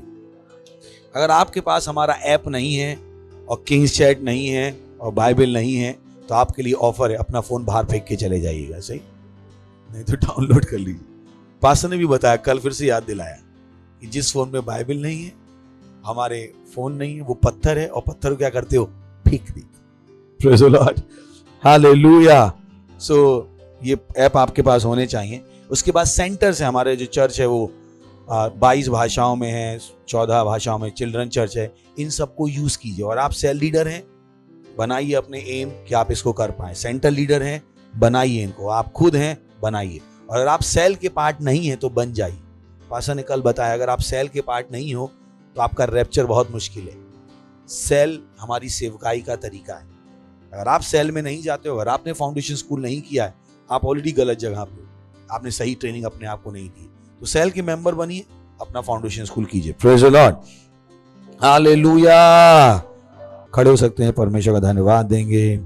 अगर आपके पास हमारा ऐप नहीं है और किंग्स चैट नहीं है और बाइबल नहीं है, तो आपके लिए ऑफर है, अपना फोन बाहर फेंक के चले जाइएगा। सही नहीं तो डाउनलोड कर लीजिए। पास्टर ने भी बताया, कल फिर से याद दिलाया कि जिस फोन में बाइबल नहीं है, हमारे फोन नहीं है, वो पत्थर है, और पत्थर को क्या करते हो? फेंक देते। Praise the Lord, hallelujah. So ये ऐप आपके पास होने चाहिए। उसके बाद सेंटर्स है, हमारे जो चर्च है वो 22 भाषाओं में है, 14 भाषाओं में चिल्ड्रन चर्च है। इन सबको यूज कीजिए। और आप सेल लीडर हैं, बनाइए अपने एम कि आप इसको कर पाए। सेंटर लीडर हैं, बनाइए इनको। आप खुद हैं, बनाइए। और अगर आप सेल के पार्ट नहीं है तो बन जाइए। पास्टर ने कल बताया, अगर आप सेल के पार्ट नहीं हो तो आपका रैप्चर बहुत मुश्किल है। सेल हमारी सेवकाई का तरीका है। अगर आप सेल में नहीं जाते हो, अगर आपने फाउंडेशन स्कूल नहीं किया है, आप ऑलरेडी गलत जगह पे हो। आपने सही ट्रेनिंग अपने आप को नहीं दी। तो सेल के मेंबर बनिए, अपना फाउंडेशन स्कूल कीजिए। Praise the Lord, hallelujah. खड़े हो सकते हैं, परमेश्वर का धन्यवाद देंगे।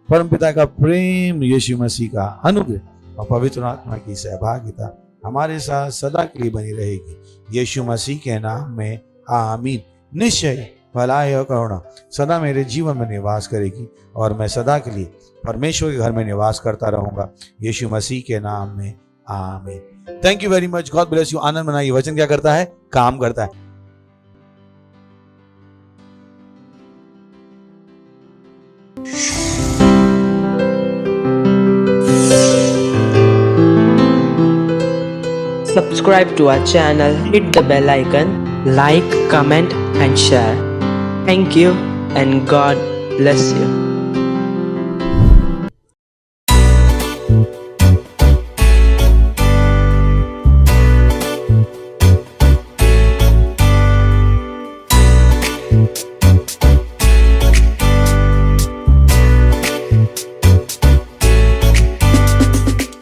परमपिता का प्रेम, यीशु मसीह का अनुग्रह और पवित्र आत्मा की सहभागिता हमारे साथ सदा के लिए बनी रहेगी। यीशु मसीह के नाम में आमीन। निश्चय भलाई और करुणा सदा मेरे जीवन में निवास करेगी और मैं सदा के लिए परमेश्वर के घर में निवास करता रहूंगा। यीशु मसीह के नाम में आमीन। Thank you very much. God bless you. आनंद मनाइए। वचन क्या करता है? काम करता है। Subscribe to our channel, hit the bell icon, like, comment and share. Thank you and God bless you.